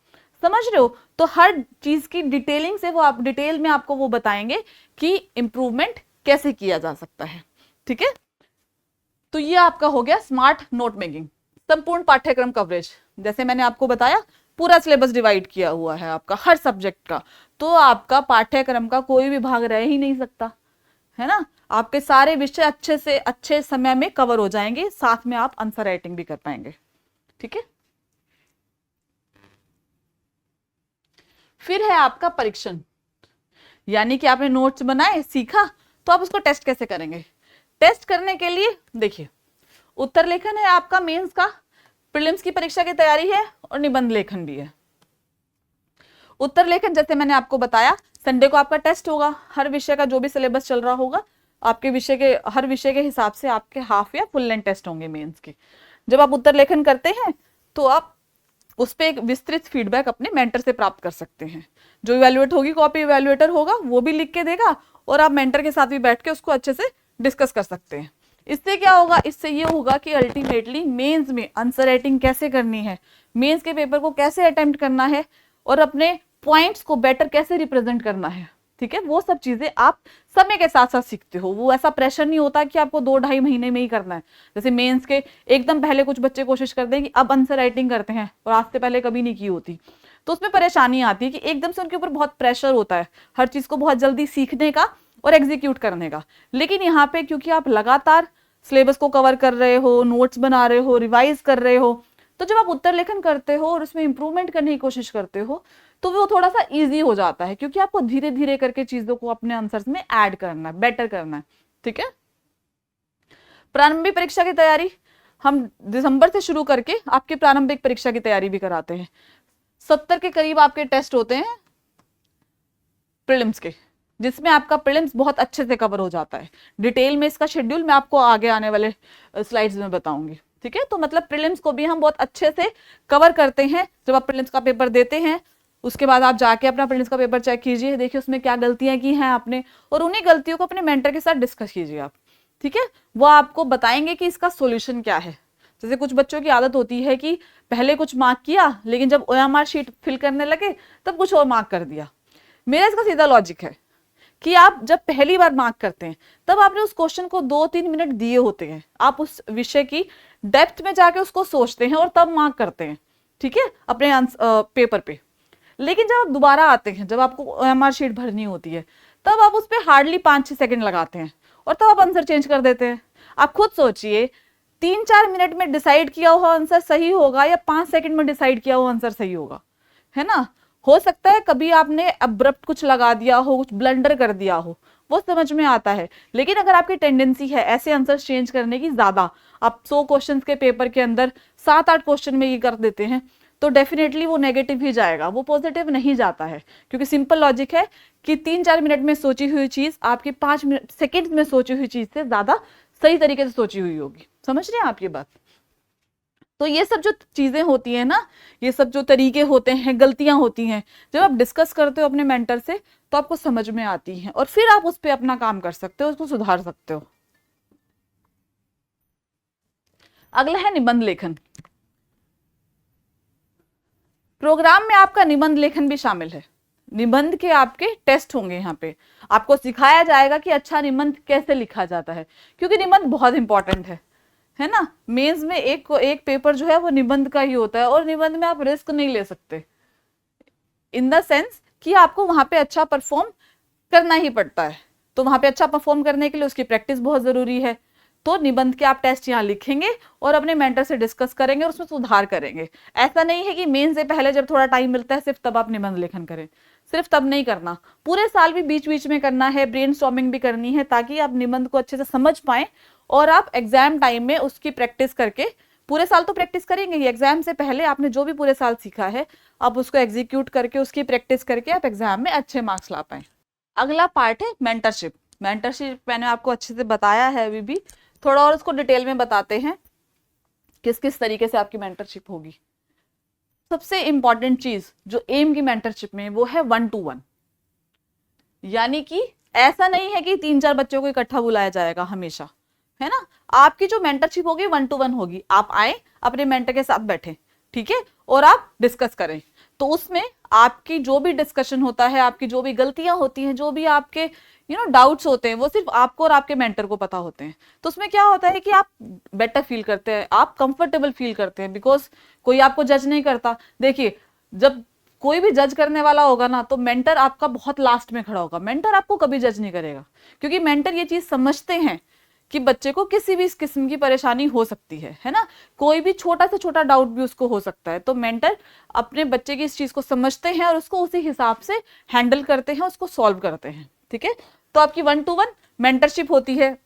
समझ रहे हो? तो हर चीज की डिटेलिंग से वो आप डिटेल में आपको वो बताएंगे कि इंप्रूवमेंट कैसे किया जा सकता है। ठीक है, तो ये आपका हो गया स्मार्ट नोट मेकिंग। संपूर्ण पाठ्यक्रम कवरेज, जैसे मैंने आपको बताया पूरा सिलेबस डिवाइड किया हुआ है आपका हर सब्जेक्ट का, तो आपका पाठ्यक्रम का कोई भी भाग रह ही नहीं सकता, है ना? आपके सारे विषय अच्छे से अच्छे समय में कवर हो जाएंगे, साथ में आप आंसर राइटिंग भी कर पाएंगे। ठीक है, फिर है आपका परीक्षण, यानी कि आपने नोट्स बनाए, सीखा, तो आप उसको टेस्ट कैसे करेंगे? टेस्ट करने के लिए देखिए, उत्तर लेखन है आपका मेंस का, प्रीलिम्स की परीक्षा की तैयारी है, और निबंध लेखन भी है। उत्तर लेखन जैसे मैंने आपको बताया, संडे को आपका टेस्ट होगा, हर विषय का जो भी सिलेबस चल रहा होगा आपके विषय के, हर विषय के हिसाब से आपके हाफ या फुल लेंथ टेस्ट होंगे मेंस के। जब आप उत्तर लेखन करते हैं तो आप उस पर एक विस्तृत फीडबैक अपने मेंटर से प्राप्त कर सकते हैं। जो इवैल्यूएट होगी, कॉपी इवैल्यूएटर होगा, वो भी लिख के देगा, और आप मेंटर के साथ भी बैठ के उसको अच्छे से डिस्कस कर सकते हैं। इससे क्या होगा? इससे ये होगा कि अल्टीमेटली मेंस में आंसर राइटिंग कैसे करनी है, मेंस के पेपर को कैसे अटेम्प्ट करना है, और अपने पॉइंट्स को बेटर कैसे रिप्रेजेंट करना है। ठीक है, वो सब चीजें आप समय के साथ साथ सीखते हो। वो ऐसा प्रेशर नहीं होता कि आपको 2-2.5 महीने में ही करना है। जैसे मेंस के एकदम पहले कुछ बच्चे कोशिश करते हैं कि अब आंसर राइटिंग करते हैं, और आज से पहले कभी नहीं की होती, तो उसमें परेशानी आती है कि एकदम से उनके ऊपर बहुत प्रेशर होता है हर चीज को बहुत जल्दी सीखने का और एग्जीक्यूट करने का। लेकिन यहाँ पे क्योंकि आप लगातार सिलेबस को कवर कर रहे हो, नोट्स बना रहे हो, रिवाइज कर रहे हो, तो जब आप उत्तर लेखन करते हो और उसमें इंप्रूवमेंट करने की कोशिश करते हो तो वो थोड़ा सा इजी हो जाता है, क्योंकि आपको धीरे धीरे करके चीजों को अपने आंसर्स में ऐड करना है, बेटर करना है। ठीक है, प्रारंभिक परीक्षा की तैयारी हम दिसंबर से शुरू करके आपकी प्रारंभिक परीक्षा की तैयारी भी कराते हैं। 70 के करीब आपके टेस्ट होते हैं प्रीलिम्स के, जिसमें आपका प्रीलिम्स बहुत अच्छे से कवर हो जाता है। डिटेल में इसका शेड्यूल मैं आपको आगे आने वाले स्लाइड्स में बताऊंगी। ठीक है, तो मतलब प्रीलिम्स को भी हम बहुत अच्छे से कवर करते हैं। जब आप प्रीलिम्स का पेपर देते हैं उसके बाद आप जाके अपना प्रीलिम्स का पेपर चेक कीजिए, देखिए उसमें क्या गलतियां की हैं आपने, और उन्हीं गलतियों को अपने मेंटर के साथ डिस्कस कीजिए आप। ठीक है, वो आपको बताएंगे कि इसका सोल्यूशन क्या है। जैसे कुछ बच्चों की आदत होती है कि पहले कुछ मार्क किया, लेकिन जब OMR शीट फिल करने लगे तब कुछ और मार्क कर दिया। मेरा इसका सीधा लॉजिक है कि आप जब पहली बार मार्क करते हैं तब आपने उस क्वेश्चन को 2-3 मिनट दिए होते हैं, आप उस विषय की डेप्थ में जाके उसको सोचते हैं और तब मार्क करते हैं। ठीक है, अपने पेपर पे। लेकिन जब आप दोबारा आते हैं, जब आपको OMR शीट भरनी होती है, तब आप उस पर हार्डली 5-6 सेकंड लगाते हैं और तब आप आंसर चेंज कर देते हैं। आप खुद सोचिए, 3-4 मिनट में डिसाइड किया हुआ आंसर सही होगा या 5 सेकंड में डिसाइड किया हुआ आंसर सही होगा, है ना? हो सकता है कभी आपने अब्रप्ट कुछ लगा दिया हो, कुछ ब्लंडर कर दिया हो, वो समझ में आता है। लेकिन अगर आपकी टेंडेंसी है ऐसे आंसर चेंज करने की ज्यादा, आप 100 क्वेश्चन के पेपर के अंदर 7-8 क्वेश्चन में ये कर देते हैं, तो डेफिनेटली वो नेगेटिव ही जाएगा, वो पॉजिटिव नहीं जाता है। क्योंकि सिंपल लॉजिक है कि 3-4 मिनट में सोची हुई चीज आपकी 5 सेकेंड में सोची हुई चीज से ज्यादा सही तरीके से सोची हुई होगी। समझ रहे हैं आप ये बात? तो ये सब जो चीजें होती है ना, ये सब जो तरीके होते हैं, गलतियां होती हैं, जब आप डिस्कस करते हो अपने मेंटर से तो आपको समझ में आती हैं और फिर आप उस पर अपना काम कर सकते हो, उसको सुधार सकते हो। अगला है निबंध लेखन। प्रोग्राम में आपका निबंध लेखन भी शामिल है। निबंध के आपके टेस्ट होंगे, यहाँ पे आपको सिखाया जाएगा कि अच्छा निबंध कैसे लिखा जाता है, क्योंकि निबंध बहुत इंपॉर्टेंट है ना? मेंस में एक पेपर जो है वो निबंध का ही होता है, और निबंध में आप रिस्क नहीं ले सकते, इन द सेंस कि आपको वहां पे अच्छा परफॉर्म करना ही पड़ता है। तो वहां पे अच्छा परफॉर्म करने के लिए उसकी प्रैक्टिस बहुत जरूरी है। तो निबंध के आप टेस्ट यहाँ लिखेंगे और अपने मेंटर से डिस्कस करेंगे और उसमें सुधार करेंगे। ऐसा नहीं है कि मेन से पहले जब थोड़ा टाइम मिलता है सिर्फ तब आप निबंध लेखन करें, सिर्फ तब नहीं करना, पूरे साल भी बीच बीच में करना है, ब्रेनस्टॉर्मिंग भी करनी है, ताकि आप निबंध को अच्छे से समझ पाए और आप एग्जाम टाइम में उसकी प्रैक्टिस करके, पूरे साल तो प्रैक्टिस करेंगे ही, एग्जाम से पहले आपने जो भी पूरे साल सीखा है आप उसको एग्जीक्यूट करके, उसकी प्रैक्टिस करके आप एग्जाम में अच्छे मार्क्स ला पाए। अगला पार्ट है मेंटरशिप। मेंटरशिप मैंने आपको अच्छे से बताया है, अभी भी थोड़ा और उसको डिटेल में बताते हैं किस किस तरीके से आपकी मेंटरशिप होगी। सबसे इंपॉर्टेंट चीज जो एम की मेंटरशिप में वो है 1-to-1, यानी कि ऐसा नहीं है कि 3-4 बच्चों को इकट्ठा बुलाया जाएगा हमेशा, है ना। आपकी जो मेंटरशिप होगी 1 to 1 होगी, आप आए अपने मेंटर के साथ बैठे, ठीक है, और आप डिस्कस करें। तो उसमें आपकी जो भी डिस्कशन होता है, आपकी जो भी गलतियां होती हैं, जो भी आपके डाउट्स होते हैं, वो सिर्फ आपको और आपके मेंटर को पता होते हैं। तो उसमें क्या होता है कि आप बेटर फील करते हैं, आप कंफर्टेबल फील करते हैं, बिकॉज कोई आपको जज नहीं करता। देखिए, जब कोई भी जज करने वाला होगा ना, तो मेंटर आपका बहुत लास्ट में खड़ा होगा। मेंटर आपको कभी जज नहीं करेगा, क्योंकि मेंटर ये चीज समझते हैं कि बच्चे को किसी भी किस्म की परेशानी हो सकती है ना, कोई भी छोटा से छोटा डाउट भी उसको हो सकता है। तो मेंटर अपने बच्चे की इस चीज को समझते हैं और उसको उसी हिसाब से हैंडल करते हैं, उसको सॉल्व करते हैं, ठीक है। तो आपकी 1 to 1 मेंटरशिप होती है।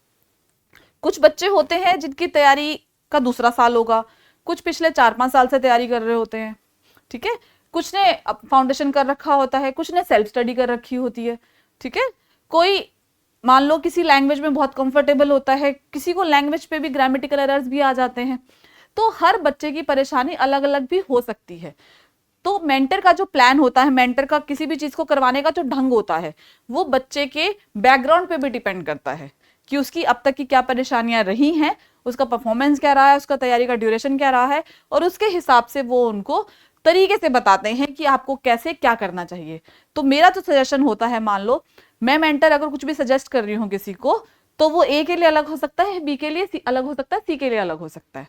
कुछ बच्चे होते हैं जिनकी तैयारी का दूसरा साल होगा, कुछ पिछले 4-5 साल से तैयारी कर रहे होते हैं, ठीक है। कुछ ने फाउंडेशन कर रखा होता है, कुछ ने सेल्फ स्टडी कर रखी होती है, ठीक है। कोई मान लो किसी लैंग्वेज में बहुत कंफर्टेबल होता है, किसी को लैंग्वेज पे भी ग्रामेटिकल एरर्स भी आ जाते हैं। तो हर बच्चे की परेशानी अलग अलग भी हो सकती है। तो मेंटर का जो प्लान होता है, मेंटर का किसी भी चीज को करवाने का जो ढंग होता है, वो बच्चे के बैकग्राउंड पे भी डिपेंड करता है कि उसकी अब तक की क्या परेशानियां रही हैं, उसका परफॉर्मेंस क्या रहा है, उसका तैयारी का ड्यूरेशन क्या रहा है, और उसके हिसाब से वो उनको तरीके से बताते हैं कि आपको कैसे क्या करना चाहिए। तो मेरा जो सजेशन होता है, मान लो मैं मेंटर अगर कुछ भी सजेस्ट कर रही हूँ किसी को, तो वो ए के लिए अलग हो सकता है, बी के लिए अलग हो सकता है, सी के लिए अलग हो सकता है।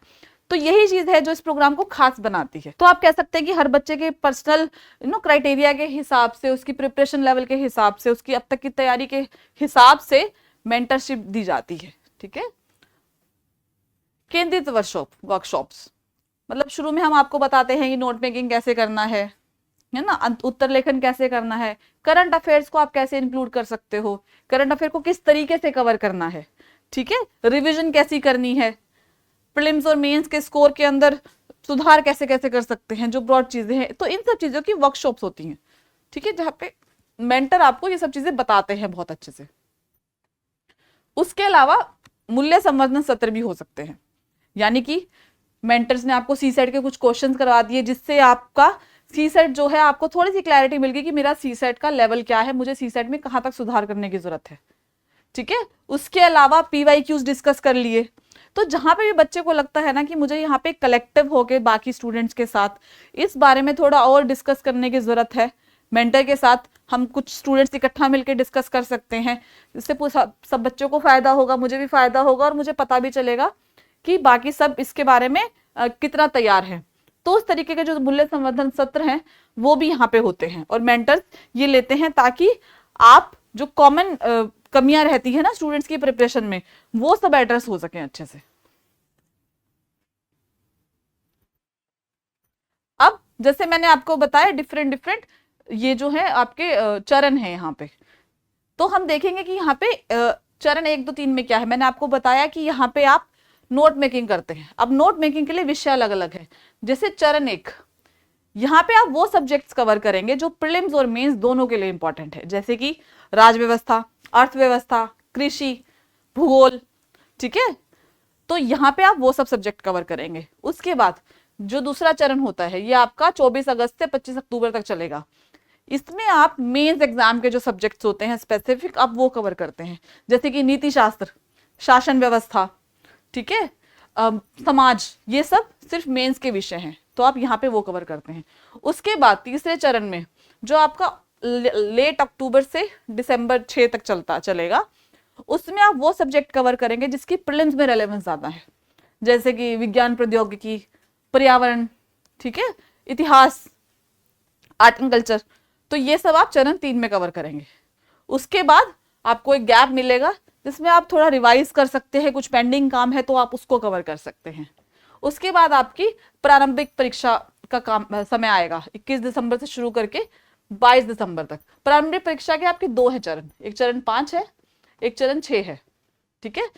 तो यही चीज है जो इस प्रोग्राम को खास बनाती है। तो आप कह सकते हैं कि हर बच्चे के पर्सनल क्राइटेरिया के हिसाब से, उसकी प्रिपरेशन लेवल के हिसाब से, उसकी अब तक की तैयारी के हिसाब से मेंटरशिप दी जाती है, ठीक है। केंद्रित वर्कशॉप्स मतलब शुरू में हम आपको बताते हैं कि नोट मेकिंग कैसे करना है ना, उत्तर लेखन कैसे करना है, करंट अफेयर्स को आप कैसे इंक्लूड कर सकते हो, करंट अफेयर को किस तरीके से कवर करना है, ठीक है, रिवीजन कैसी करनी है, प्रीलिम्स और मेंस के स्कोर के अंदर सुधार कैसे कैसे कर सकते हैं, जो ब्रॉड चीजें हैं। तो इन सब चीजों की वर्कशॉप्स होती हैं, ठीक है, जहाँ पे मेंटर आपको ये सब चीजें बताते हैं बहुत अच्छे से। उसके अलावा मूल्य संवर्धन सत्र भी हो सकते हैं, यानी कि मेंटर्स ने आपको सी सेट के कुछ क्वेश्चंस करवा दिए, जिससे आपका सी सेट जो है, आपको थोड़ी सी क्लैरिटी मिल गई कि मेरा सी सेट का लेवल क्या है, मुझे सी सेट में कहाँ तक सुधार करने की जरूरत है, ठीक है। उसके अलावा PYQs डिस्कस कर लिए। तो जहां पे भी बच्चे को लगता है ना कि मुझे यहाँ पे कलेक्टिव होके बाकी स्टूडेंट्स के साथ इस बारे में थोड़ा और डिस्कस करने की जरूरत है, मेंटर के साथ हम कुछ स्टूडेंट्स इकट्ठा मिलकर डिस्कस कर सकते हैं, जिससे सब बच्चों को फायदा होगा, मुझे भी फायदा होगा, और मुझे पता भी चलेगा कि बाकी सब इसके बारे में कितना तैयार है। तो उस तरीके के जो मूल्य संवर्धन सत्र हैं वो भी यहाँ पे होते हैं, और मेंटर्स ये लेते हैं ताकि आप जो कॉमन कमियां रहती है ना स्टूडेंट्स की प्रिपरेशन में, वो सब एड्रेस हो सके अच्छे से। अब जैसे मैंने आपको बताया डिफरेंट ये जो है आपके चरण है यहाँ पे, तो हम देखेंगे कि यहाँ पे चरण 1, 2, 3 में क्या है। मैंने आपको बताया कि यहाँ पे आप नोट मेकिंग करते हैं। अब नोट मेकिंग के लिए विषय अलग अलग है। जैसे चरण 1, यहाँ पे आप वो सब्जेक्ट्स कवर करेंगे जो प्रीलिम्स और मेंस दोनों के लिए इंपॉर्टेंट है, जैसे कि राजव्यवस्था, अर्थव्यवस्था, कृषि, भूगोल, ठीक है। तो यहाँ पे आप वो सब सब्जेक्ट कवर करेंगे। उसके बाद जो दूसरा चरण होता है, ये आपका 24 अगस्त से 25 अक्टूबर तक चलेगा। इसमें आप मेंस एग्जाम के जो सब्जेक्ट्स होते हैं स्पेसिफिक, आप वो कवर करते हैं, जैसे कि नीति शास्त्र, शासन व्यवस्था, ठीक है, समाज, ये सब सिर्फ मेंस के विषय हैं, तो आप यहाँ पे वो कवर करते हैं। उसके बाद तीसरे चरण में जो आपका लेट अक्टूबर से दिसंबर 6 तक चलेगा, उसमें आप वो सब्जेक्ट कवर करेंगे जिसकी प्रीलिम्स में रेलेवेंस ज्यादा है, जैसे कि विज्ञान प्रौद्योगिकी, पर्यावरण, ठीक है, इतिहास, आर्ट एंड कल्चर। तो ये सब आप चरण 3 में कवर करेंगे। उसके बाद आपको एक गैप मिलेगा जिसमें आप थोड़ा रिवाइज कर सकते हैं, कुछ पेंडिंग काम है तो आप उसको कवर कर सकते हैं। उसके बाद आपकी प्रारंभिक परीक्षा का काम समय आएगा 21 दिसंबर से शुरू करके 22 दिसंबर तक। प्रारंभिक परीक्षा के आपके 2 है चरण, एक चरण 5 है, एक चरण 6 है, ठीक है।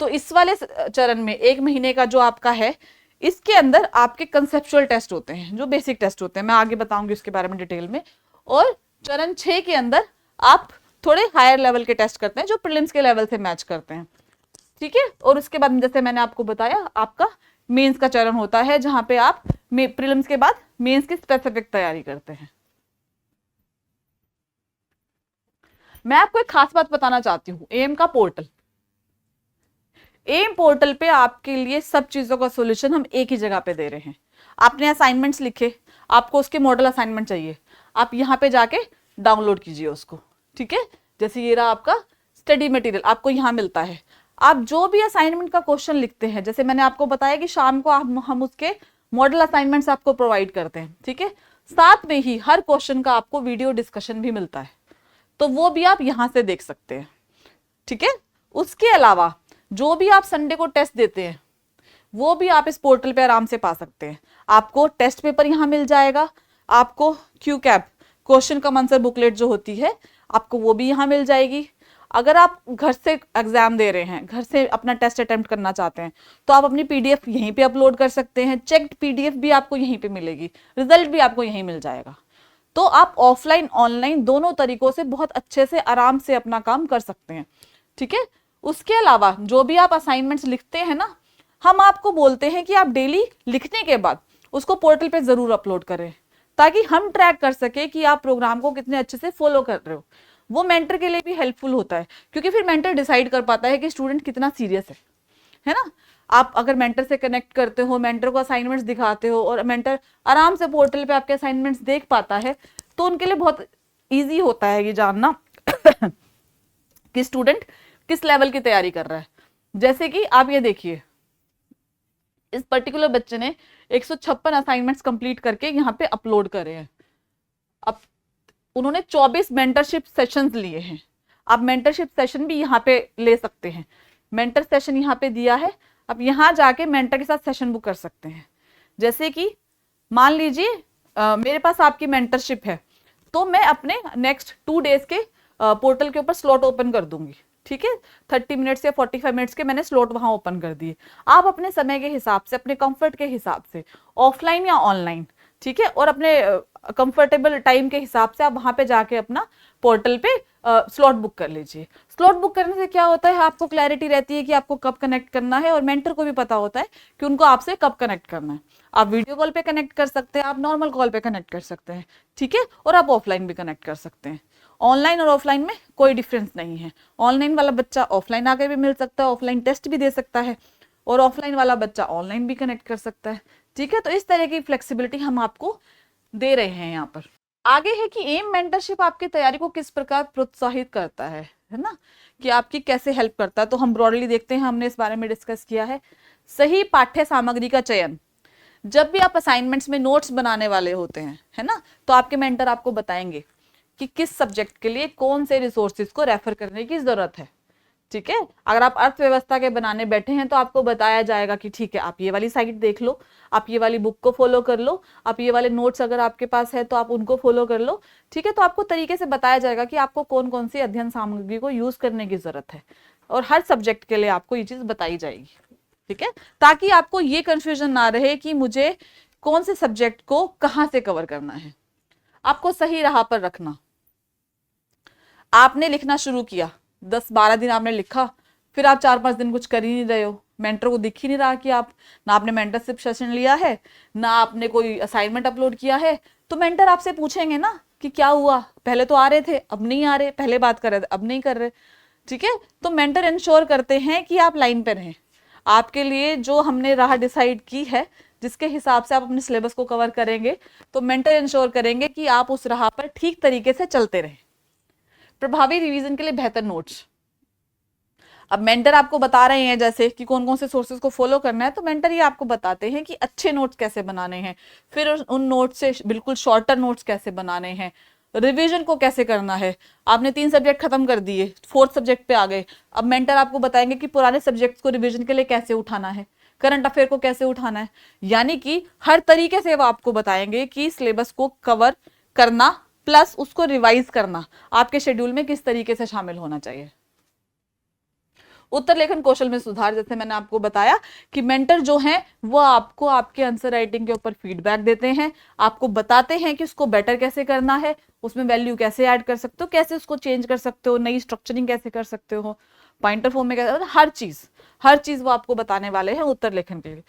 तो इस वाले चरण में 1 महीने का जो आपका है, इसके अंदर आपके कंसेप्चुअल टेस्ट होते हैं, जो बेसिक टेस्ट होते हैं, मैं आगे बताऊंगी उसके बारे में डिटेल में। और चरण 6 के अंदर आप थोड़े हायर लेवल के टेस्ट करते हैं जो प्रीलिम्स के लेवल से मैच करते हैं, ठीक है। और उसके बाद जैसे मैंने आपको बताया, आपका मेंस का चरण होता है जहां पे आप प्रीलिम्स के बाद मेंस की स्पेसिफिक तैयारी करते हैं। मैं आपको एक खास बात बताना चाहती हूँ, एम का पोर्टल, एम पोर्टल पे आपके लिए सब चीजों का सॉल्यूशन हम एक ही जगह पे दे रहे हैं। आपने असाइनमेंट्स लिखे, आपको उसके मॉडल असाइनमेंट चाहिए, आप यहाँ पे जाके डाउनलोड कीजिए उसको, ठीक है। जैसे ये रहा आपका स्टडी मटेरियल, आपको यहाँ मिलता है। आप जो भी असाइनमेंट का क्वेश्चन लिखते हैं, जैसे मैंने आपको बताया कि शाम को हम उसके मॉडल असाइनमेंट्स आपको प्रोवाइड करते हैं, ठीक है। साथ में ही हर क्वेश्चन का आपको वीडियो डिस्कशन भी मिलता है, तो वो भी आप यहाँ से देख सकते हैं, ठीक है। उसके अलावा जो भी आप संडे को टेस्ट देते हैं वो भी आप इस पोर्टल पे आराम से पा सकते हैं। आपको टेस्ट पेपर यहाँ मिल जाएगा, आपको क्यू कैप क्वेश्चन कम आंसर बुकलेट जो होती है आपको वो भी यहाँ मिल जाएगी। अगर आप घर से एग्जाम दे रहे हैं, घर से अपना टेस्ट अटेम्प्ट करना चाहते हैं, तो आप अपनी पीडीएफ यहीं पे अपलोड कर सकते हैं। चेक्ड पीडीएफ भी आपको यहीं पे मिलेगी, रिजल्ट भी आपको यहीं मिल जाएगा। तो आप ऑफलाइन ऑनलाइन दोनों तरीकों से बहुत अच्छे से आराम से अपना काम कर सकते हैं, ठीक है। उसके अलावा जो भी आप असाइनमेंट्स लिखते हैं ना, हम आपको बोलते हैं कि आप डेली लिखने के बाद उसको पोर्टल पे जरूर अपलोड करें, ताकि हम ट्रैक कर सके कि आप प्रोग्राम को कितने अच्छे से फॉलो कर रहे हो। वो मेंटर के लिए भी हेल्पफुल होता है, क्योंकि फिर मेंटर डिसाइड कर पाता है कि स्टूडेंट कितना सीरियस है ना। आप अगर मेंटर से कनेक्ट करते हो, मेंटर को असाइनमेंट्स दिखाते हो और मेंटर आराम से पोर्टल पे आपके असाइनमेंट्स देख पाता है, तो उनके लिए बहुत ईजी होता है ये जानना कि स्टूडेंट किस लेवल की तैयारी कर रहा है। जैसे कि आप ये देखिए, इस पर्टिकुलर बच्चे ने 156 असाइनमेंट्स कंप्लीट करके यहाँ पे अपलोड करे हैं। अब उन्होंने 24 मेंटरशिप सेशंस लिए हैं। आप मेंटरशिप सेशन भी यहाँ पे ले सकते हैं। मेंटर सेशन यहाँ पे दिया है, आप यहाँ जाके मेंटर के साथ सेशन बुक कर सकते हैं। जैसे कि मान लीजिए मेरे पास आपकी मेंटरशिप है, तो मैं अपने नेक्स्ट 2 डेज के पोर्टल के ऊपर स्लॉट ओपन कर दूंगी, ठीक है। 30 मिनट्स या 45 मिनट्स के मैंने स्लॉट वहां ओपन कर दिए। आप अपने समय के हिसाब से, अपने कंफर्ट के हिसाब से, ऑफलाइन या ऑनलाइन, ठीक है, और अपने कंफर्टेबल टाइम के हिसाब से आप वहां पे जाके अपना पोर्टल पे स्लॉट बुक कर लीजिए। स्लॉट बुक करने से क्या होता है, आपको क्लैरिटी रहती है कि आपको कब कनेक्ट करना है, और मेंटर को भी पता होता है कि उनको आपसे कब कनेक्ट करना है। आप वीडियो कॉल पे कनेक्ट कर सकते हैं, आप नॉर्मल कॉल पे कनेक्ट कर सकते हैं, ठीक है, और आप ऑफलाइन भी कनेक्ट कर सकते हैं। ऑनलाइन और ऑफलाइन में कोई डिफरेंस नहीं है। ऑनलाइन वाला बच्चा ऑफलाइन आके भी मिल सकता है, ऑफलाइन टेस्ट भी दे सकता है, और ऑफलाइन वाला बच्चा ऑनलाइन भी कनेक्ट कर सकता है, ठीक है। तो इस तरह की फ्लेक्सिबिलिटी हम आपको दे रहे हैं यहाँ पर। आगे है कि एम मेंटरशिप आपकी तैयारी को किस प्रकार प्रोत्साहित करता है ना, कि आपकी कैसे हेल्प करता है। तो हम ब्रॉडली देखते हैं, हमने इस बारे में डिस्कस किया है। सही पाठ्य सामग्री का चयन, जब भी आप असाइनमेंट्स में नोट्स बनाने वाले होते हैं, है ना, तो आपके मेंटर आपको बताएंगे कि किस सब्जेक्ट के लिए कौन से रिसोर्सेज को रेफर करने की जरूरत है, ठीक है। अगर आप अर्थव्यवस्था के बनाने बैठे हैं तो आपको बताया जाएगा कि ठीक है, आप ये वाली साइट देख लो, आप ये वाली बुक को फॉलो कर लो, आप ये वाले नोट्स अगर आपके पास है तो आप उनको फॉलो कर लो, ठीक है। तो आपको तरीके से बताया जाएगा कि आपको कौन कौन सी अध्ययन सामग्री को यूज करने की जरूरत है, और हर सब्जेक्ट के लिए आपको ये चीज बताई जाएगी, ठीक है, ताकि आपको ये कंफ्यूजन ना रहे कि मुझे कौन से सब्जेक्ट को कहाँ से कवर करना है। आपको सही राह पर रखना। आपने लिखना शुरू किया, 10-12 दिन आपने लिखा, फिर आप 4-5 दिन कुछ कर ही नहीं रहे हो, मेंटर को दिख ही नहीं रहा कि आप ना आपने मेंटरशिप सेशन लिया है, ना आपने कोई असाइनमेंट अपलोड किया है, तो मेंटर आपसे पूछेंगे ना कि क्या हुआ, पहले तो आ रहे थे अब नहीं आ रहे, पहले बात कर रहे थे अब नहीं कर रहे, ठीक है। तो मेंटर इंश्योर करते हैं कि आप लाइन पे रहें। आपके लिए जो हमने राह डिसाइड की है, जिसके हिसाब से आप अपने सिलेबस को कवर करेंगे, तो मेंटर इंश्योर करेंगे कि आप उस राह पर ठीक तरीके से चलते रहें। प्रभावी रिवीजन के लिए बेहतर नोट्स, अब मेंटर आपको बता रहे हैं जैसे कि कौन कौन से सोर्सेज को फॉलो करना है, तो मेंटर ये आपको बताते हैं कि अच्छे नोट्स कैसे बनाने हैं, फिर उन नोट्स से बिल्कुल शॉर्टर नोट्स कैसे बनाने हैं, रिवीजन को कैसे करना है। आपने 3 सब्जेक्ट खत्म कर दिए, 4th सब्जेक्ट पे आ गए, अब मेंटर आपको बताएंगे कि पुराने सब्जेक्ट्स को रिवीजन के लिए कैसे उठाना है, करंट अफेयर को कैसे उठाना है। यानी कि हर तरीके से वो आपको बताएंगे कि सिलेबस को कवर करना प्लस उसको रिवाइज करना आपके शेड्यूल में किस तरीके से शामिल होना चाहिए। उत्तर लेखन कौशल में सुधार, जैसे मैंने आपको बताया कि मेंटर जो हैं वो आपको आपके आंसर राइटिंग के ऊपर फीडबैक देते हैं, आपको बताते हैं कि उसको बेटर कैसे करना है, उसमें वैल्यू कैसे ऐड कर सकते हो, कैसे उसको चेंज कर सकते हो, नई स्ट्रक्चरिंग कैसे कर सकते हो, पॉइंटर फॉर्म में कैसे, हर चीज वो आपको बताने वाले हैं उत्तर लेखन के लिए।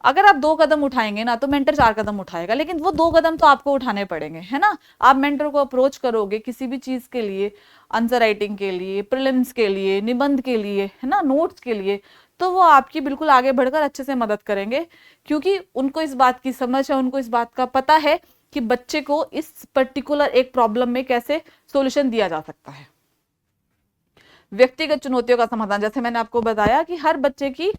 अगर आप 2 कदम उठाएंगे ना तो मेंटर 4 कदम उठाएगा, लेकिन वो 2 कदम तो आपको उठाने पड़ेंगे, है ना। आप मेंटर को अप्रोच करोगे किसी भी चीज के लिए, आंसर राइटिंग के लिए, प्रीलिम्स के लिए, निबंध के लिए, है ना, नोट्स के लिए, तो वो आपकी बिल्कुल आगे बढ़कर अच्छे से मदद करेंगे, क्योंकि उनको इस बात की समझ है, उनको इस बात का पता है कि बच्चे को इस पर्टिकुलर एक प्रॉब्लम में कैसे सॉल्यूशन दिया जा सकता है। व्यक्तिगत चुनौतियों का समाधान, जैसे मैंने आपको बताया कि हर बच्चे की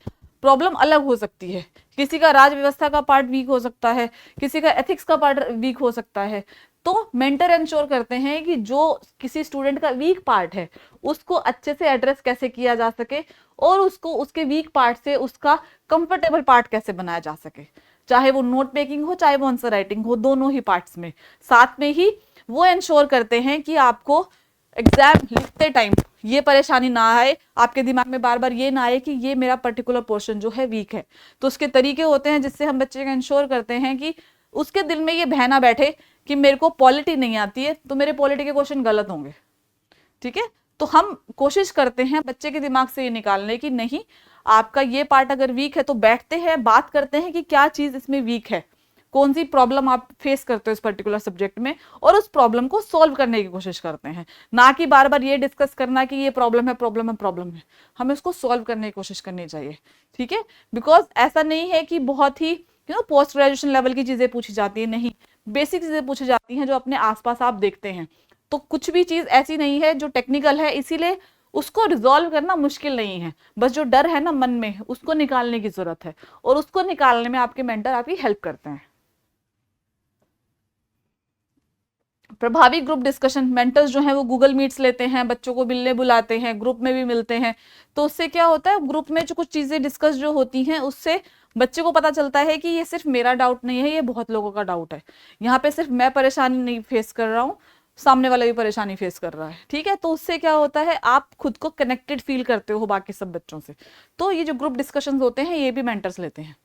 प्रॉब्लम अलग हो सकती है, किसी का राज व्यवस्था का पार्ट वीक हो सकता है, किसी का एथिक्स का पार्ट वीक हो सकता है, तो मेंटर इंश्योर करते हैं कि जो किसी स्टूडेंट का वीक पार्ट है उसको अच्छे से एड्रेस कैसे किया जा सके और उसको उसके वीक पार्ट से उसका कंफर्टेबल पार्ट कैसे बनाया जा सके, चाहे वो नोट मेकिंग हो चाहे वो आंसर राइटिंग हो, दोनों ही पार्ट्स में। साथ में ही वो इंश्योर करते हैं कि आपको एग्जाम लिखते टाइम ये परेशानी ना आए, आपके दिमाग में बार बार ये ना आए कि ये मेरा पर्टिकुलर पोर्शन जो है वीक है। तो उसके तरीके होते हैं जिससे हम बच्चे का इंश्योर करते हैं कि उसके दिल में ये बहना बैठे कि मेरे को पॉलिटी नहीं आती है तो मेरे पॉलिटी के क्वेश्चन गलत होंगे, ठीक है। तो हम कोशिश करते हैं बच्चे के दिमाग से ये निकालने की नहीं, आपका ये पार्ट अगर वीक है तो बैठते हैं, बात करते हैं कि क्या चीज इसमें वीक है, कौन सी प्रॉब्लम आप फेस करते हो इस पर्टिकुलर सब्जेक्ट में, और उस प्रॉब्लम को सॉल्व करने की कोशिश करते हैं, ना कि बार बार ये डिस्कस करना कि ये प्रॉब्लम है प्रॉब्लम है प्रॉब्लम है, हमें उसको सॉल्व करने की कोशिश करनी चाहिए, ठीक है। बिकॉज ऐसा नहीं है कि बहुत ही पोस्ट ग्रेजुएशन लेवल की चीजें पूछी जाती है, नहीं, बेसिक चीजें पूछी जाती हैं जो अपने आसपास आप देखते हैं। तो कुछ भी चीज ऐसी नहीं है जो टेक्निकल है, इसीलिए उसको रिजॉल्व करना मुश्किल नहीं है, बस जो डर है ना मन में उसको निकालने की जरूरत है, और उसको निकालने में आपके मेंटर आपकी हेल्प करते हैं। प्रभावी ग्रुप डिस्कशन, मेंटर्स जो हैं वो गूगल मीट्स लेते हैं, बच्चों को मिलने बुलाते हैं, ग्रुप में भी मिलते हैं, तो उससे क्या होता है, ग्रुप में जो कुछ चीजें डिस्कस जो होती हैं उससे बच्चे को पता चलता है कि ये सिर्फ मेरा डाउट नहीं है, ये बहुत लोगों का डाउट है, यहाँ पे सिर्फ मैं परेशानी नहीं फेस कर रहा हूँ, सामने वाला भी परेशानी फेस कर रहा है, ठीक है। तो उससे क्या होता है, आप खुद को कनेक्टेड फील करते हो बाकी सब बच्चों से। तो ये जो ग्रुप डिस्कशंस होते हैं ये भी मेंटर्स लेते हैं।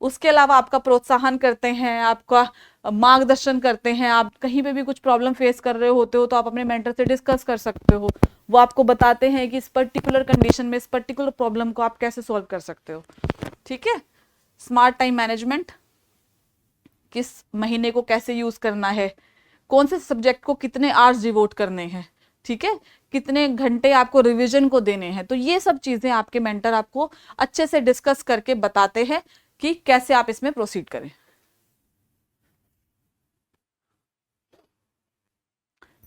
उसके अलावा आपका प्रोत्साहन करते हैं, आपका मार्गदर्शन करते हैं, आप कहीं पे भी कुछ प्रॉब्लम फेस कर रहे होते हो तो आप अपने मेंटर से डिस्कस कर सकते हो, वो आपको बताते हैं कि इस पर्टिकुलर कंडीशन में इस पर्टिकुलर प्रॉब्लम को आप कैसे सॉल्व कर सकते हो, ठीक है। स्मार्ट टाइम मैनेजमेंट, किस महीने को कैसे यूज करना है, कौन से सब्जेक्ट को कितने आवर्स डिवोट करने हैं, ठीक है, कितने घंटे आपको रिवीजन को देने हैं, तो ये सब चीजें आपके मेंटर आपको अच्छे से डिस्कस करके बताते हैं कि कैसे आप इसमें प्रोसीड करें।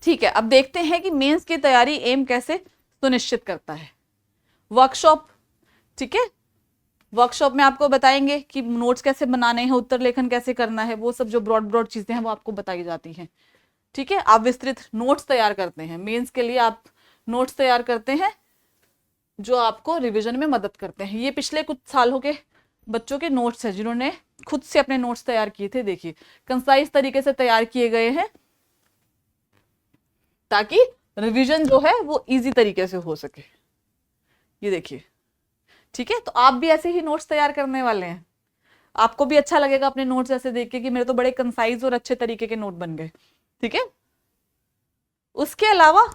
ठीक है, अब देखते हैं कि मेंस की तैयारी एम कैसे सुनिश्चित करता है। वर्कशॉप, ठीक है, वर्कशॉप में आपको बताएंगे कि नोट्स कैसे बनाने हैं, उत्तर लेखन कैसे करना है, वो सब जो ब्रॉड ब्रॉड चीजें हैं वो आपको बताई जाती हैं, ठीक है। आप विस्तृत नोट्स तैयार करते हैं, मेंस के लिए आप नोट्स तैयार करते हैं जो आपको रिवीजन में मदद करते हैं। ये पिछले कुछ सालों के बच्चों के नोट्स हैं जिन्होंने खुद से अपने नोट्स तैयार किए थे, देखिए कंसाइज तरीके से तैयार किए गए हैं ताकि रिवीजन जो है वो इजी तरीके से हो सके। ये देखिए, ठीक है, तो आप भी ऐसे ही नोट्स तैयार करने वाले हैं, आपको भी अच्छा लगेगा अपने नोट्स ऐसे देख के कि मेरे तो बड़े कंसाइज और अच्छे तरीके के नोट बन गए, ठीक है। उसके अलावा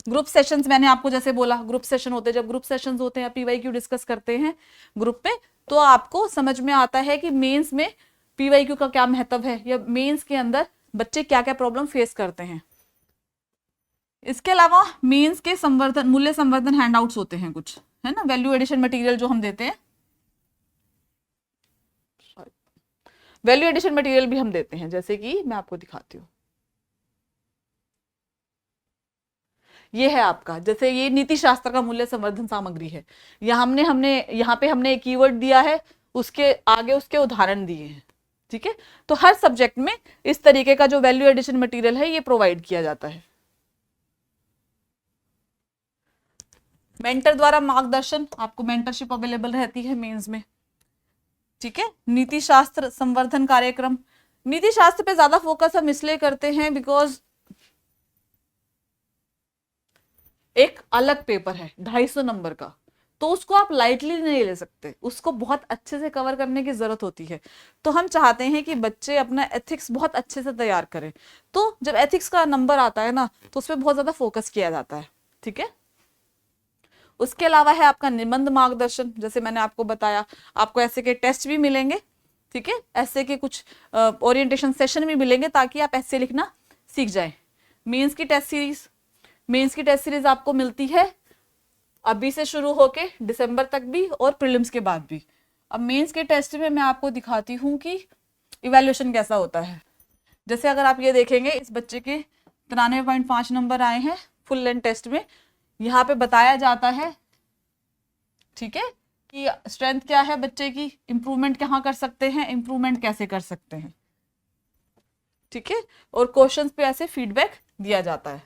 ग्रुप सेशंस, मैंने आपको जैसे बोला ग्रुप सेशन होते हैं, जब ग्रुप सेशंस होते हैं पीवाईक्यू डिस्कस करते हैं ग्रुप में, तो आपको समझ में आता है कि मेंस में पीवाईक्यू का क्या महत्व है, या मेंस के अंदर बच्चे क्या क्या प्रॉब्लम फेस करते हैं। इसके अलावा मेंस के संवर्धन, मूल्य संवर्धन हैंडआउट्स होते हैं कुछ, है ना, वैल्यू एडिशन मटेरियल जो हम देते हैं, वैल्यू एडिशन मटेरियल भी हम देते हैं, जैसे कि मैं आपको दिखाती हूँ, ये है आपका, जैसे ये नीति शास्त्र का मूल्य संवर्धन सामग्री है, यहाँ हमने यहाँ पे हमने एक कीवर्ड दिया है, उसके आगे उसके उदाहरण दिए हैं, ठीक है। तो हर सब्जेक्ट में इस तरीके का जो वैल्यू एडिशन मटेरियल है ये प्रोवाइड किया जाता है। मेंटर द्वारा मार्गदर्शन, आपको मेंटरशिप अवेलेबल रहती है मेंस में, ठीक है। नीति शास्त्र संवर्धन कार्यक्रम, नीति शास्त्र पे ज्यादा फोकस हम इसलिए करते हैं बिकॉज एक अलग पेपर है 250 नंबर का, तो उसको आप लाइटली नहीं ले सकते, उसको बहुत अच्छे से कवर करने की जरूरत होती है। तो हम चाहते हैं कि बच्चे अपना एथिक्स बहुत अच्छे से तैयार करें, तो जब एथिक्स का नंबर आता है ना तो उस पर बहुत ज्यादा फोकस किया जाता है, ठीक है। उसके अलावा है आपका निबंध मार्गदर्शन, जैसे मैंने आपको बताया, आपको ऐसे के टेस्ट भी मिलेंगे, ठीक है, ऐसे के कुछ ओरिएंटेशन सेशन भी मिलेंगे ताकि आप ऐसे लिखना सीख जाए। मेंस की टेस्ट सीरीज, मेंस की टेस्ट सीरीज आपको मिलती है अभी से शुरू होके दिसंबर तक भी और प्रीलिम्स के बाद भी। अब मेंस के टेस्ट में मैं आपको दिखाती हूँ कि इवैल्यूएशन कैसा होता है। जैसे अगर आप ये देखेंगे, इस बच्चे के 93.5 नंबर आए हैं फुल लेंथ टेस्ट में। यहाँ पे बताया जाता है, ठीक है, कि स्ट्रेंथ क्या है बच्चे की, इंप्रूवमेंट कहाँ कर सकते हैं, इंप्रूवमेंट कैसे कर सकते हैं, ठीक है, और क्वेश्चंस पे ऐसे फीडबैक दिया जाता है।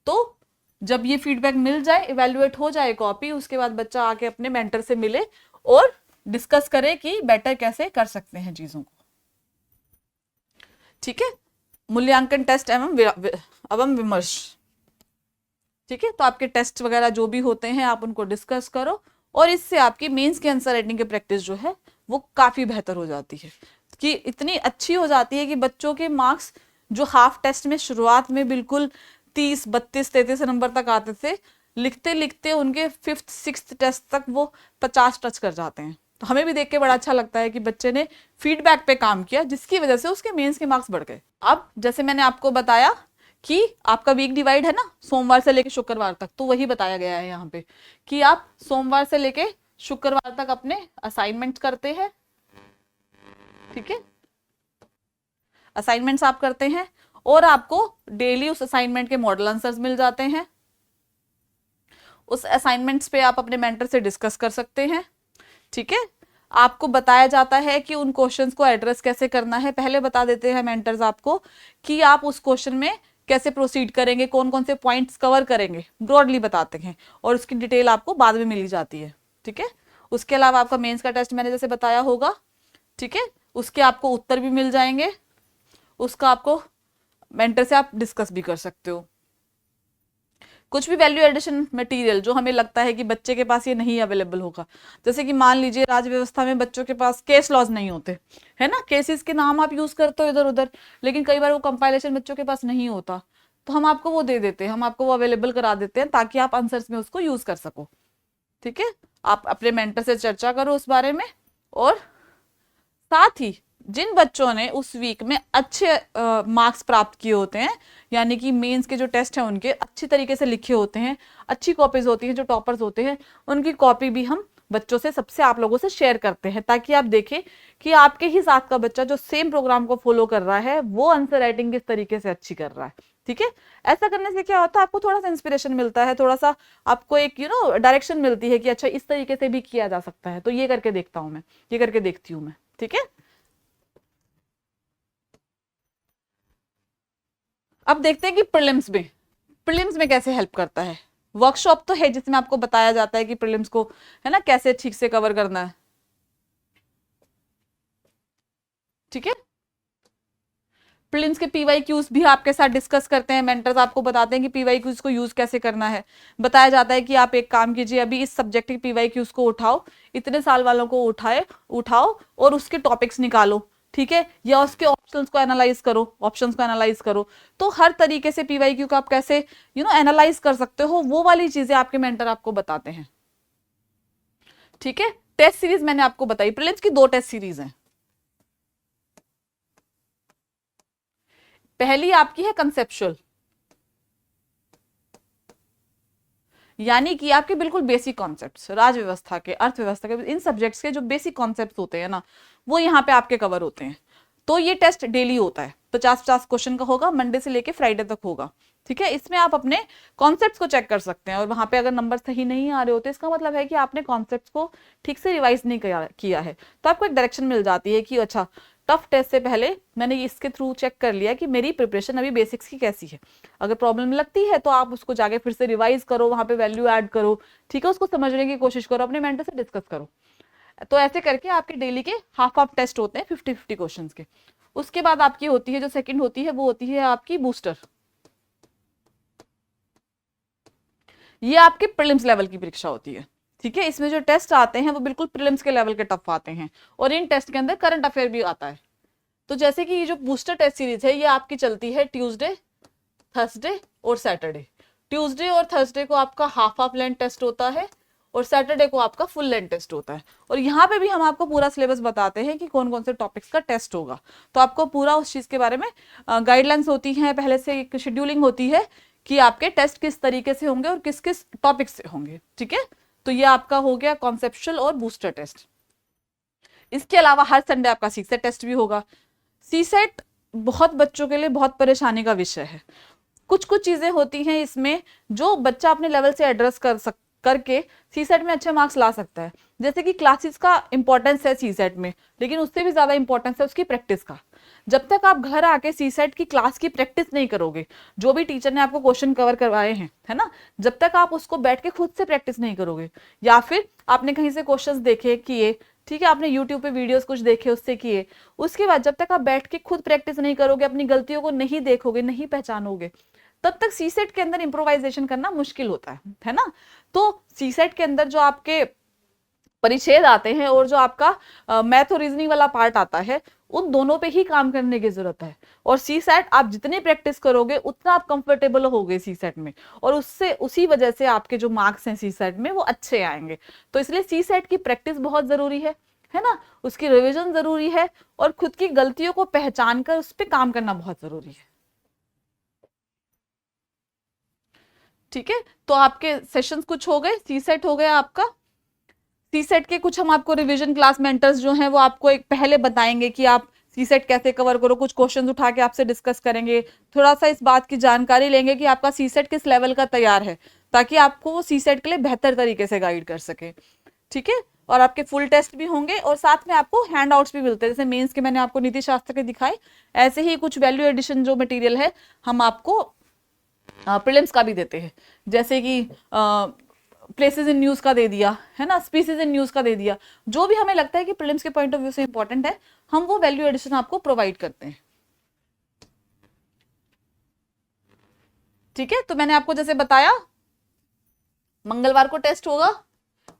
तो जब ये फीडबैक मिल जाए, इवेल्युएट हो जाए कॉपी, उसके बाद बच्चा आके अपने मेंटर से मिले और डिस्कस करे कि बेटर कैसे कर सकते हैं चीजों को, ठीक है। मूल्यांकन टेस्ट एवं विमर्श, ठीक है, तो आपके टेस्ट वगैरह जो भी होते हैं आप उनको डिस्कस करो और इससे आपकी मेंस के आंसर राइटिंग की प्रैक्टिस जो है वो काफी बेहतर हो जाती है, कि इतनी अच्छी हो जाती है कि बच्चों के मार्क्स जो हाफ टेस्ट में शुरुआत में बिल्कुल 30, 32, 33 नंबर तक आते थे, लिखते लिखते उनके 5th 6th टेस्ट तक वो 50 टच कर जाते हैं। तो हमें भी देख के बड़ा अच्छा लगता है कि बच्चे ने फीडबैक पे काम किया, जिसकी वजह से उसके मेंस के मार्क्स बढ़ गए। अब जैसे मैंने आपको बताया कि आपका वीक डिवाइड है ना, सोमवार से लेके शुक्रवार तक, तो वही बताया गया है यहाँ पे कि आप सोमवार से लेके शुक्रवार तक अपने असाइनमेंट करते हैं, ठीक है, असाइनमेंट्स आप करते हैं और आपको डेली उस असाइनमेंट के मॉडल आंसर्स मिल जाते हैं। उस असाइनमेंट्स पे आप अपने मेंटर से डिस्कस कर सकते हैं, ठीक है। आपको बताया जाता है कि उन क्वेश्चंस को एड्रेस कैसे करना है, पहले बता देते हैं मेंटर्स आपको कि आप उस क्वेश्चन में कैसे प्रोसीड करेंगे, कौन कौन से पॉइंट्स कवर करेंगे, ब्रॉडली बताते हैं और उसकी डिटेल आपको बाद में मिली जाती है, ठीक है। उसके अलावा आपका मेंस का टेस्ट मैंने जैसे बताया होगा, ठीक है, उसके आपको उत्तर भी मिल जाएंगे, उसका आपको मेंटर से आप डिस्कस भी कर सकते हो। कुछ भी वैल्यू एडिशन मटेरियल जो हमें लगता है कि बच्चे के पास ये नहीं अवेलेबल होगा, जैसे कि मान लीजिए राज्य व्यवस्था में बच्चों के पास केस लॉज नहीं होते, है ना, केसेस के नाम आप यूज करते हो इधर उधर, लेकिन कई बार वो कंपाइलेशन बच्चों के पास नहीं होता, तो हम आपको वो दे देते हैं, हम आपको वो अवेलेबल करा देते हैं ताकि आप आंसर्स में उसको यूज कर सको, ठीक है। आप अपने मेंटर से चर्चा करो उस बारे में, और साथ ही जिन बच्चों ने उस वीक में अच्छे मार्क्स प्राप्त किए होते हैं, यानी कि मेंस के जो टेस्ट हैं उनके अच्छी तरीके से लिखे होते हैं, अच्छी कॉपीज होती हैं, जो टॉपर्स होते हैं उनकी कॉपी भी हम बच्चों से, सबसे आप लोगों से शेयर करते हैं, ताकि आप देखें कि आपके ही साथ का बच्चा जो सेम प्रोग्राम को फॉलो कर रहा है वो आंसर राइटिंग किस तरीके से अच्छी कर रहा है, ठीक है। ऐसा करने से क्या होता है, आपको थोड़ा सा इंस्पिरेशन मिलता है, थोड़ा सा आपको एक डायरेक्शन मिलती है कि अच्छा इस तरीके से भी किया जा सकता है, तो ये करके देखता हूं मैं, ये करके देखती हूँ मैं, ठीक है। अब देखते हैं कि प्रीलिम्स में कैसे हेल्प करता है। वर्कशॉप तो है जिसमें आपको बताया जाता है कि प्रीलिम्स को, है ना, कैसे ठीक से कवर करना है, ठीक है। प्रीलिम्स के पीवाईक्यूज भी आपके साथ डिस्कस करते हैं, मेंटर्स आपको बताते हैं कि पीवाईक्यूज को यूज कैसे करना है। बताया जाता है कि आप एक काम कीजिए, अभी इस सब्जेक्ट के पीवाईक्यूज को उठाओ, इतने साल वालों को उठाओ और उसके टॉपिक्स निकालो, ठीक है, या उसके ऑप्शंस को एनालाइज करो। तो हर तरीके से पीवाईक्यू का आप कैसे एनालाइज कर सकते हो, वो वाली चीजें आपके मेंटर आपको बताते हैं, ठीक है। टेस्ट सीरीज मैंने आपको बताई, प्रीलिम्स की 2 टेस्ट सीरीज हैं। पहली आपकी है कंसेप्चुअल, यानी कि आपके बिल्कुल बेसिक कॉन्सेप्ट्स, राज व्यवस्था के, अर्थव्यवस्था के, इन सब्जेक्ट्स के जो बेसिक कॉन्सेप्ट्स होते हैं ना, वो यहाँ पे आपके कवर होते हैं। तो ये टेस्ट डेली होता है, 50-50 क्वेश्चन का होगा, मंडे से लेके फ्राइडे तक होगा, ठीक है। इसमें आप अपने कॉन्सेप्ट्स को चेक कर सकते हैं और वहां पे अगर नंबर सही नहीं आ रहे होते, इसका मतलब है कि आपने कॉन्सेप्ट्स को ठीक से रिवाइज नहीं किया है। तो आपको एक डायरेक्शन मिल जाती है कि अच्छा टफ टेस्ट से पहले मैंने इसके थ्रू चेक कर लिया कि मेरी प्रिपरेशन अभी बेसिक्स की कैसी है। अगर प्रॉब्लम लगती है तो आप उसको जाके फिर से रिवाइज करो, वहां पे वैल्यू ऐड करो, ठीक है, उसको समझने की कोशिश करो, अपने मेंटर से डिस्कस करो। तो ऐसे करके आपके डेली के हाफ टेस्ट होते हैं 50-50 क्वेश्चंस के। उसके बाद आपकी होती है जो सेकंड होती है, वो होती है आपकी बूस्टर। ये आपके प्रीलिम्स लेवल की परीक्षा होती है, ठीक है। इसमें जो टेस्ट आते हैं वो बिल्कुल प्रीलिम्स के लेवल के टफ आते हैं और इन टेस्ट के अंदर करंट अफेयर भी आता है। तो जैसे कि ये जो बूस्टर टेस्ट सीरीज है ये आपकी चलती है ट्यूसडे, थर्सडे और सैटरडे। ट्यूसडे और थर्सडे को आपका हाफ लेंथ टेस्ट होता है, और सैटरडे को आपका फुल लेंथ टेस्ट होता है। और यहाँ पे भी हम आपको पूरा सिलेबस बताते हैं कि कौन कौन से टॉपिक्स का टेस्ट होगा, तो आपको पूरा उस चीज के बारे में गाइडलाइंस होती है, पहले से एक शेड्यूलिंग होती है कि आपके टेस्ट किस तरीके से होंगे और किस किस टॉपिक से होंगे। ठीक है, तो ये आपका हो गया कॉन्सेप्चुअल और बूस्टर टेस्ट। इसके अलावा हर संडे आपका सीसेट टेस्ट भी होगा। सीसेट बहुत बच्चों के लिए बहुत परेशानी का विषय है। कुछ कुछ चीजें होती हैं इसमें जो बच्चा अपने लेवल से एड्रेस करके सीसेट में अच्छे मार्क्स ला सकता है। जैसे कि क्लासेस का इंपॉर्टेंस है सीसेट में, लेकिन उससे भी ज्यादा इंपॉर्टेंस है उसकी प्रैक्टिस का। जब तक आप घर आके सीसेट की क्लास की प्रैक्टिस नहीं करोगे, जो भी टीचर ने आपको क्वेश्चन कवर करवाए हैं, है ना, जब तक आप उसको बैठ के खुद से प्रैक्टिस नहीं करोगे, या फिर आपने कहीं से क्वेश्चंस देखे किए, ठीक है, आपने यूट्यूब पे वीडियोस कुछ देखे उससे किए, उसके बाद जब तक आप बैठ के खुद प्रैक्टिस नहीं करोगे, अपनी गलतियों को नहीं देखोगे, नहीं पहचानोगे, तब तक सीसेट के अंदर इंप्रोवाइजेशन करना मुश्किल होता है ना। तो सीसेट के अंदर जो आपके परिच्छेद आते हैं और जो आपका मैथ और रीजनिंग वाला पार्ट आता है, उन दोनों पे ही काम करने की जरूरत है। और सीसेट आप जितनी प्रैक्टिस करोगे उतना आप कंफर्टेबल होगे सीसेट में, और उससे उसी वजह से आपके जो मार्क्स हैं सीसेट में वो अच्छे आएंगे। तो इसलिए सीसेट की प्रैक्टिस बहुत जरूरी है ना, उसकी रिवीजन जरूरी है, और खुद की गलतियों को पहचान कर उस पर काम करना बहुत जरूरी है। ठीक है, तो आपके सेशंस कुछ हो गए, सीसेट हो गया आपका। सीसेट के कुछ हम आपको रिवीजन क्लास मेंटर्स जो हैं वो आपको एक पहले बताएंगे कि आप सीसेट कैसे कवर करो, कुछ क्वेश्चंस उठा के आपसे डिस्कस करेंगे, थोड़ा सा इस बात की जानकारी लेंगे कि आपका सीसेट किस लेवल का तैयार है, ताकि आपको वो सीसेट के लिए बेहतर तरीके से गाइड कर सके। ठीक है, और आपके फुल टेस्ट भी होंगे, और साथ में आपको हैंड आउट्स भी मिलते हैं, जैसे मेंस के मैंने आपको नीति शास्त्र के दिखाए, ऐसे ही कुछ वैल्यू एडिशन जो मटेरियल है हम आपको प्रीलिम्स का भी देते हैं। जैसे कि प्लेसेस इन न्यूज का दे दिया है ना, स्पीसीज इन न्यूज का दे दिया, जो भी हमें लगता है कि प्रीलिम्स के पॉइंट ऑफ व्यू से इंपॉर्टेंट है, हम वो वैल्यू एडिशन आपको प्रोवाइड करते हैं। ठीक है, तो मैंने आपको जैसे बताया, मंगलवार को टेस्ट होगा,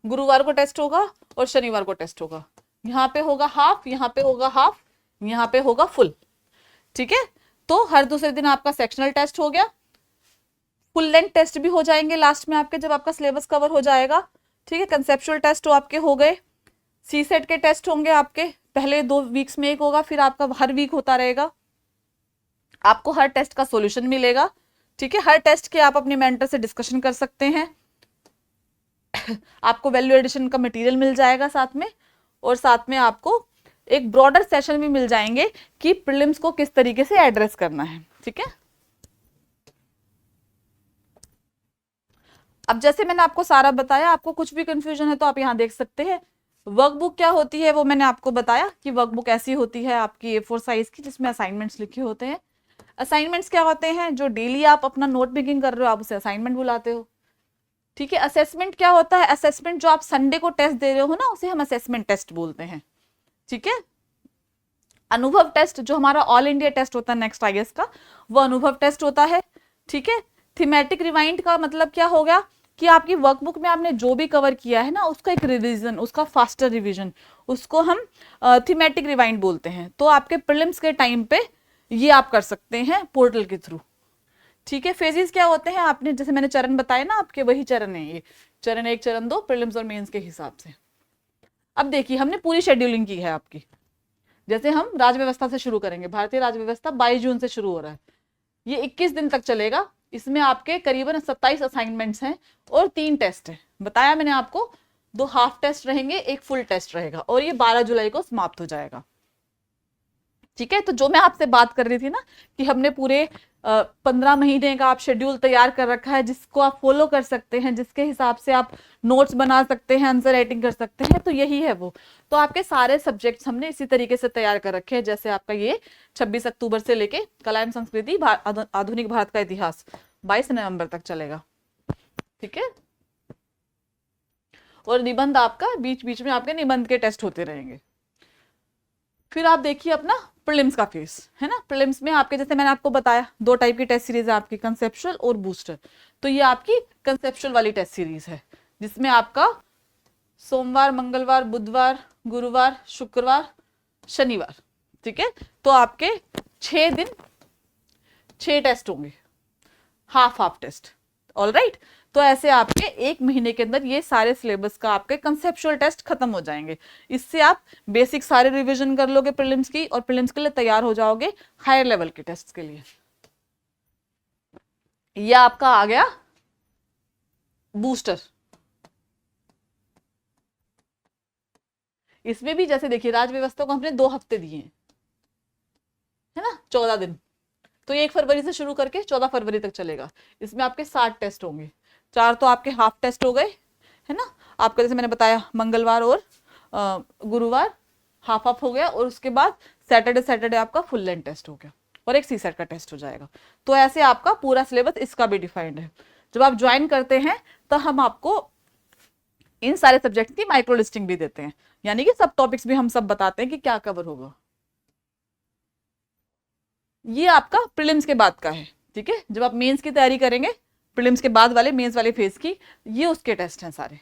गुरुवार को टेस्ट होगा, और शनिवार को टेस्ट होगा। यहाँ पे होगा हाफ, यहाँ पे होगा हाफ, यहाँ पे होगा फुल। ठीक है, तो हर दूसरे दिन आपका सेक्शनल टेस्ट हो गया, फुल लेंथ टेस्ट भी हो जाएंगे लास्ट में आपके, जब आपका सिलेबस कवर हो जाएगा। ठीक है, कंसेप्चुअल टेस्ट तो आपके हो गए। सीसेट के टेस्ट होंगे आपके पहले 2 वीक्स में एक होगा, फिर आपका हर वीक होता रहेगा, आपको हर टेस्ट का सॉल्यूशन मिलेगा। ठीक है, हर टेस्ट के आप अपने मेंटर से डिस्कशन कर सकते हैं। आपको वैल्यू एडिशन का मटेरियल मिल जाएगा साथ में, और साथ में आपको एक ब्रॉडर सेशन भी मिल जाएंगे कि प्रीलिम्स को किस तरीके से एड्रेस करना है। ठीक है, अब जैसे मैंने आपको सारा बताया, आपको कुछ भी कंफ्यूजन है तो आप यहाँ देख सकते हैं। वर्कबुक क्या होती है वो मैंने आपको बताया कि वर्कबुक ऐसी होती है आपकी A4 साइज की, जिसमें असाइनमेंट्स लिखे होते हैं। असाइनमेंट्स क्या होते हैं, जो डेली आप अपना नोट मेकिंग कर रहे हो, आप उसे असाइनमेंट बुलाते हो। ठीक है, असेसमेंट क्या होता है, असेसमेंट जो आप संडे को टेस्ट दे रहे हो ना, उसे हम असेसमेंट टेस्ट बोलते हैं। ठीक है, अनुभव टेस्ट जो हमारा ऑल इंडिया टेस्ट होता है नेक्स्ट IAS का, वो अनुभव टेस्ट होता है। ठीक है, थीमेटिक रिवाइंड का मतलब क्या हो गया कि आपकी वर्कबुक में आपने जो भी कवर किया है ना, उसका एक रिवीजन, उसका फास्टर रिवीजन, उसको हम थीमेटिक रिवाइंड बोलते हैं। तो आपके प्रीलिम्स के टाइम पे ये आप कर सकते हैं पोर्टल के थ्रू। ठीक है, फेजेस क्या होते हैं, आपने जैसे मैंने चरण बताए ना आपके, वही चरण है ये, चरण 1 चरण 2 प्रीलिम्स और मेंस के हिसाब से। अब देखिए, हमने पूरी शेड्यूलिंग की है आपकी। जैसे हम राज व्यवस्था से शुरू करेंगे, भारतीय राज व्यवस्था 22 जून से शुरू हो रहा है, ये 21 दिन तक चलेगा। इसमें आपके करीबन 27 असाइनमेंट्स हैं और 3 टेस्ट हैं। बताया मैंने आपको, 2 हाफ टेस्ट रहेंगे, 1 फुल टेस्ट रहेगा, और ये 12 जुलाई को समाप्त हो जाएगा। ठीक है, तो जो मैं आपसे बात कर रही थी ना कि हमने पूरे 15 महीने का आप शेड्यूल तैयार कर रखा है, जिसको आप फॉलो कर सकते हैं, जिसके हिसाब से आप नोट्स बना सकते हैं, आंसर राइटिंग कर सकते हैं, तो यही है वो। तो आपके सारे सब्जेक्ट्स हमने इसी तरीके से तैयार कर रखे हैं। जैसे आपका ये 26 अक्टूबर से लेके कला एवं संस्कृति आधुनिक भारत का इतिहास 22 नवंबर तक चलेगा। ठीक है, और निबंध आपका बीच बीच में आपके निबंध के टेस्ट होते रहेंगे। फिर आप देखिए अपना प्रीलिम्स का फेस है ना। प्रीलिम्स में आपके, जैसे मैंने आपको बताया, 2 टाइप की टेस्ट सीरीज है आपकी, कंसेप्चुअल और बूस्टर। तो ये आपकी कंसेप्चुअल वाली टेस्ट सीरीज है, जिसमें आपका सोमवार, मंगलवार, बुधवार, गुरुवार, शुक्रवार, शनिवार, ठीक है, तो आपके 6 दिन 6 टेस्ट होंगे, हाफ टेस्ट। ऑल राइट, तो ऐसे आपके 1 महीने के अंदर ये सारे सिलेबस का आपके कंसेप्चुअल टेस्ट खत्म हो जाएंगे। इससे आप बेसिक सारे रिवीजन कर लोगे प्रीलिम्स की, और प्रीलिम्स के लिए तैयार हो जाओगे हायर लेवल के टेस्ट के लिए। ये आपका आ गया बूस्टर। इसमें भी जैसे देखिए राज्य व्यवस्था को हमने 2 हफ्ते दिए हैं, है ना, 14 दिन। तो ये 1 फरवरी से शुरू करके 14 फरवरी तक चलेगा। इसमें आपके 60 टेस्ट होंगे। 4 तो आपके हाफ टेस्ट हो गए, है ना, आपका जैसे मैंने बताया मंगलवार और गुरुवार हाफ हाफ हो गया, और उसके बाद सैटरडे आपका फुल लेंथ टेस्ट हो गया, और एक सी सेट का टेस्ट हो जाएगा। तो ऐसे आपका पूरा सिलेबस इसका भी डिफाइंड है। जब आप ज्वाइन करते हैं तो हम आपको इन सारे सब्जेक्ट की माइक्रो लिस्टिंग भी देते हैं, यानी कि सब टॉपिक्स भी हम सब बताते हैं कि क्या कवर होगा। ये आपका प्रीलिम्स के बाद का है, ठीक है। जब आप मेंस की तैयारी करेंगे, प्रीलिम्स के बाद वाले मेंस वाले फेज की, ये उसके टेस्ट हैं सारे,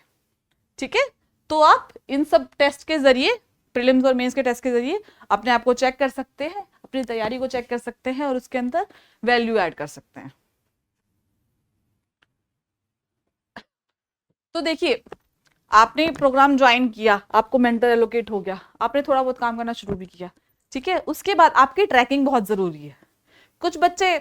ठीक है। तो आप इन सब टेस्ट के जरिए, प्रीलिम्स और मेंस के टेस्ट के जरिए अपने आप को चेक कर सकते हैं, अपनी तैयारी को चेक कर सकते हैं, और उसके अंदर वैल्यू ऐड कर सकते हैं। तो देखिए, आपने प्रोग्राम ज्वाइन किया, आपको मेंटर एलोकेट हो गया, आपने थोड़ा बहुत काम करना शुरू भी किया, ठीक है। उसके बाद आपकी ट्रैकिंग बहुत जरूरी है। कुछ बच्चे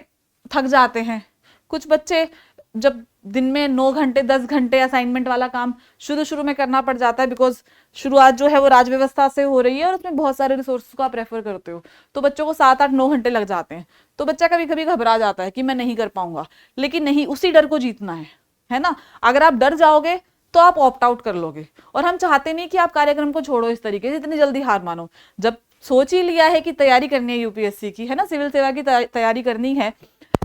थक जाते हैं, कुछ बच्चे जब दिन में 9 घंटे 10 घंटे असाइनमेंट वाला काम शुरू में करना पड़ जाता है, बिकॉज शुरुआत जो है वो राज व्यवस्था से हो रही है, और उसमें बहुत सारे रिसोर्स को आप रेफर करते हो, तो बच्चों को 7 8 9 घंटे लग जाते हैं। तो बच्चा कभी कभी घबरा जाता है कि मैं नहीं कर पाऊंगा, लेकिन नहीं, उसी डर को जीतना है ना। अगर आप डर जाओगे तो आप ऑप्ट आउट कर लोगे, और हम चाहते नहीं कि आप कार्यक्रम को छोड़ो इस तरीके से, इतनी जल्दी हार मानो। जब सोच ही लिया है कि तैयारी करनी है यूपीएससी की, है ना, सिविल सेवा की तैयारी करनी है,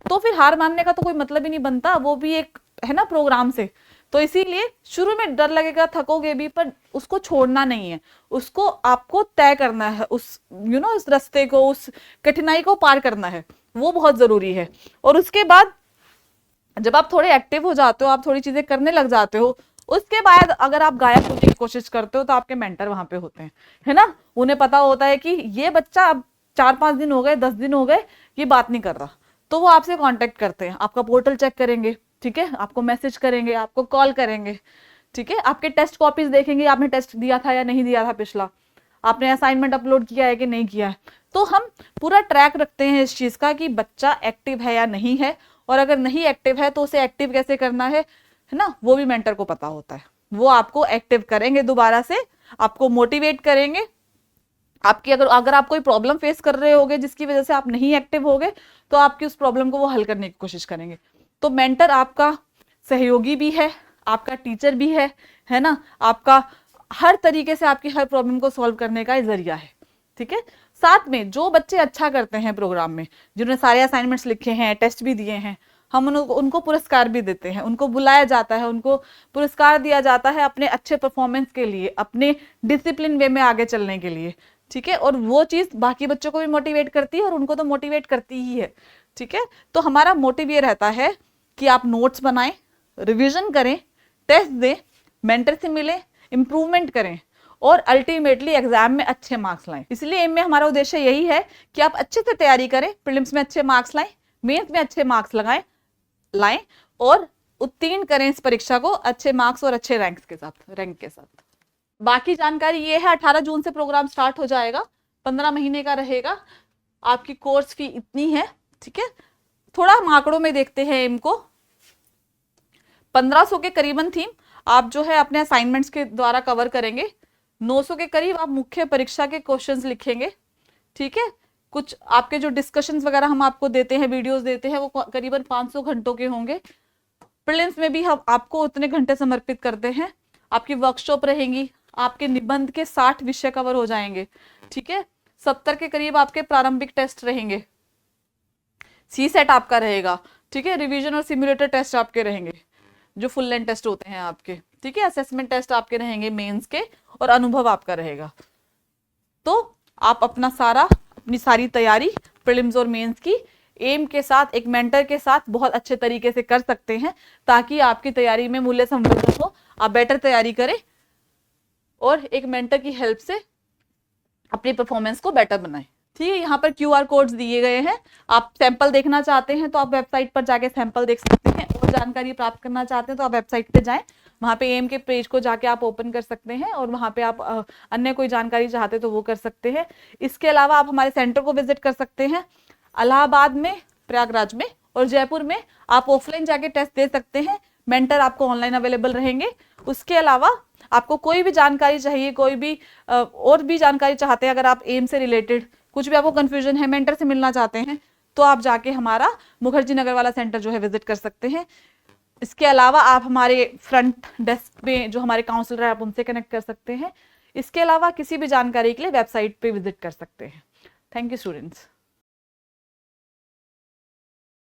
तो फिर हार मानने का तो कोई मतलब ही नहीं बनता, वो भी एक, है ना, प्रोग्राम से। तो इसीलिए शुरू में डर लगेगा, थकोगे भी, पर उसको छोड़ना नहीं है, उसको आपको तय करना है, उस उस रास्ते को, उस कठिनाई को पार करना है, वो बहुत जरूरी है। और उसके बाद जब आप थोड़े एक्टिव हो जाते हो, आप थोड़ी चीजें करने लग जाते हो, उसके बाद अगर आप गायब होने की कोशिश करते हो तो आपके मेंटर वहां पे होते हैं, है ना। उन्हें पता होता है कि ये बच्चा अब 4-5 दिन हो गए, 10 दिन हो गए, ये बात नहीं कर रहा, तो वो आपसे कांटेक्ट करते हैं, आपका पोर्टल चेक करेंगे, ठीक है, आपको मैसेज करेंगे, आपको कॉल करेंगे, ठीक है, आपके टेस्ट कॉपीज देखेंगे, आपने टेस्ट दिया था या नहीं दिया था पिछला, आपने असाइनमेंट अपलोड किया है कि नहीं किया है। तो हम पूरा ट्रैक रखते हैं इस चीज का कि बच्चा एक्टिव है या नहीं है, और अगर नहीं एक्टिव है तो उसे एक्टिव कैसे करना है ना, वो भी मेंटर को पता होता है। वो आपको एक्टिव करेंगे, दोबारा से आपको मोटिवेट करेंगे। आपकी अगर आप कोई प्रॉब्लम फेस कर रहे होगे जिसकी वजह से आप नहीं एक्टिव होगे, तो आपकी उस प्रॉब्लम को वो हल करने की कोशिश करेंगे। तो मेंटर आपका सहयोगी भी है, आपका टीचर भी है ना, आपका हर तरीके से आपकी हर प्रॉब्लम को सॉल्व करने का जरिया है, ठीक है। साथ में जो बच्चे अच्छा करते हैं प्रोग्राम में, जिन्होंने सारे असाइनमेंट्स लिखे हैं, टेस्ट भी दिए हैं, हम उनको पुरस्कार भी देते हैं, उनको बुलाया जाता है, उनको पुरस्कार दिया जाता है अपने अच्छे परफॉर्मेंस के लिए, अपने डिसिप्लिन वे में आगे चलने के लिए, ठीक है। और वो चीज बाकी बच्चों को भी मोटिवेट करती है, और उनको तो मोटिवेट करती ही है, ठीक है। तो हमारा मोटिव ये रहता है कि आप नोट्स बनाएं, रिविजन करें, टेस्ट दें, मेंटर से मिलें, इंप्रूवमेंट करें, और अल्टीमेटली एग्जाम में अच्छे मार्क्स लाएं। इसलिए एम में हमारा उद्देश्य यही है कि आप अच्छे से तैयारी करें, प्रीलिम्स में अच्छे मार्क्स लाएं, मेंस में अच्छे मार्क्स लाएं, और उत्तीर्ण करें इस परीक्षा को अच्छे मार्क्स और अच्छे रैंक के साथ। बाकी जानकारी ये है, 18 जून से प्रोग्राम स्टार्ट हो जाएगा, 15 महीने का रहेगा, आपकी कोर्स फी इतनी है, ठीक है। थोड़ा हम आंकड़ों में देखते हैं इनको, 1500 के करीबन थीम आप जो है अपने असाइनमेंट्स के द्वारा कवर करेंगे, 900 के करीब आप मुख्य परीक्षा के क्वेश्चंस लिखेंगे, ठीक है। कुछ आपके जो डिस्कशंस वगैरह हम आपको देते हैं, वीडियोस देते हैं, वो करीबन 500 घंटों के होंगे। प्रीलिम्स में भी हम आपको उतने घंटे समर्पित करते हैं। आपकी वर्कशॉप रहेंगी, आपके निबंध के 60 विषय कवर हो जाएंगे, ठीक है। 70 के करीब आपके प्रारंभिक टेस्ट रहेंगे, सी सेट आपका रहेगा, ठीक है। रिवीजन और सिमुलेटर टेस्ट आपके रहेंगे, जो फुल लेंथ टेस्ट होते हैं आपके, ठीक है। असेसमेंट टेस्ट आपके रहेंगे मेंस के, और अनुभव आपका रहेगा। तो आप अपनी सारी तैयारी प्रीलिम्स और मेंस की एम के साथ, एक मेंटर के साथ बहुत अच्छे तरीके से कर सकते हैं, ताकि आपकी तैयारी में मूल्य संवर्धन हो, आप बेटर तैयारी करें, और एक मेंटर की हेल्प से अपनी परफॉर्मेंस को बेटर बनाएं, ठीक है। यहाँ पर QR कोड्स दिए गए हैं, आप सैंपल देखना चाहते हैं तो आप वेबसाइट पर जाके सैंपल देख सकते हैं, और जानकारी प्राप्त करना चाहते हैं तो आप वेबसाइट पे जाएं, वहाँ पे एम के पेज को जाके आप ओपन कर सकते हैं और वहाँ पे आप अन्य कोई जानकारी चाहते तो वो कर सकते हैं। इसके अलावा आप हमारे सेंटर को विजिट कर सकते हैं, इलाहाबाद में, प्रयागराज में और जयपुर में आप ऑफलाइन जाके टेस्ट दे सकते हैं। मेंटर आपको ऑनलाइन अवेलेबल रहेंगे। उसके अलावा आपको कोई भी जानकारी चाहिए, कोई भी और भी जानकारी चाहते हैं, अगर आप एम से रिलेटेड कुछ भी आपको कंफ्यूजन है, मेंटर से मिलना चाहते हैं, तो आप जाके हमारा मुखर्जी नगर वाला सेंटर जो है विजिट कर सकते हैं। इसके अलावा आप हमारे फ्रंट डेस्क पे जो हमारे काउंसलर है आप उनसे कनेक्ट कर सकते हैं। इसके अलावा किसी भी जानकारी के लिए वेबसाइट पे विजिट कर सकते हैं। Thank you students.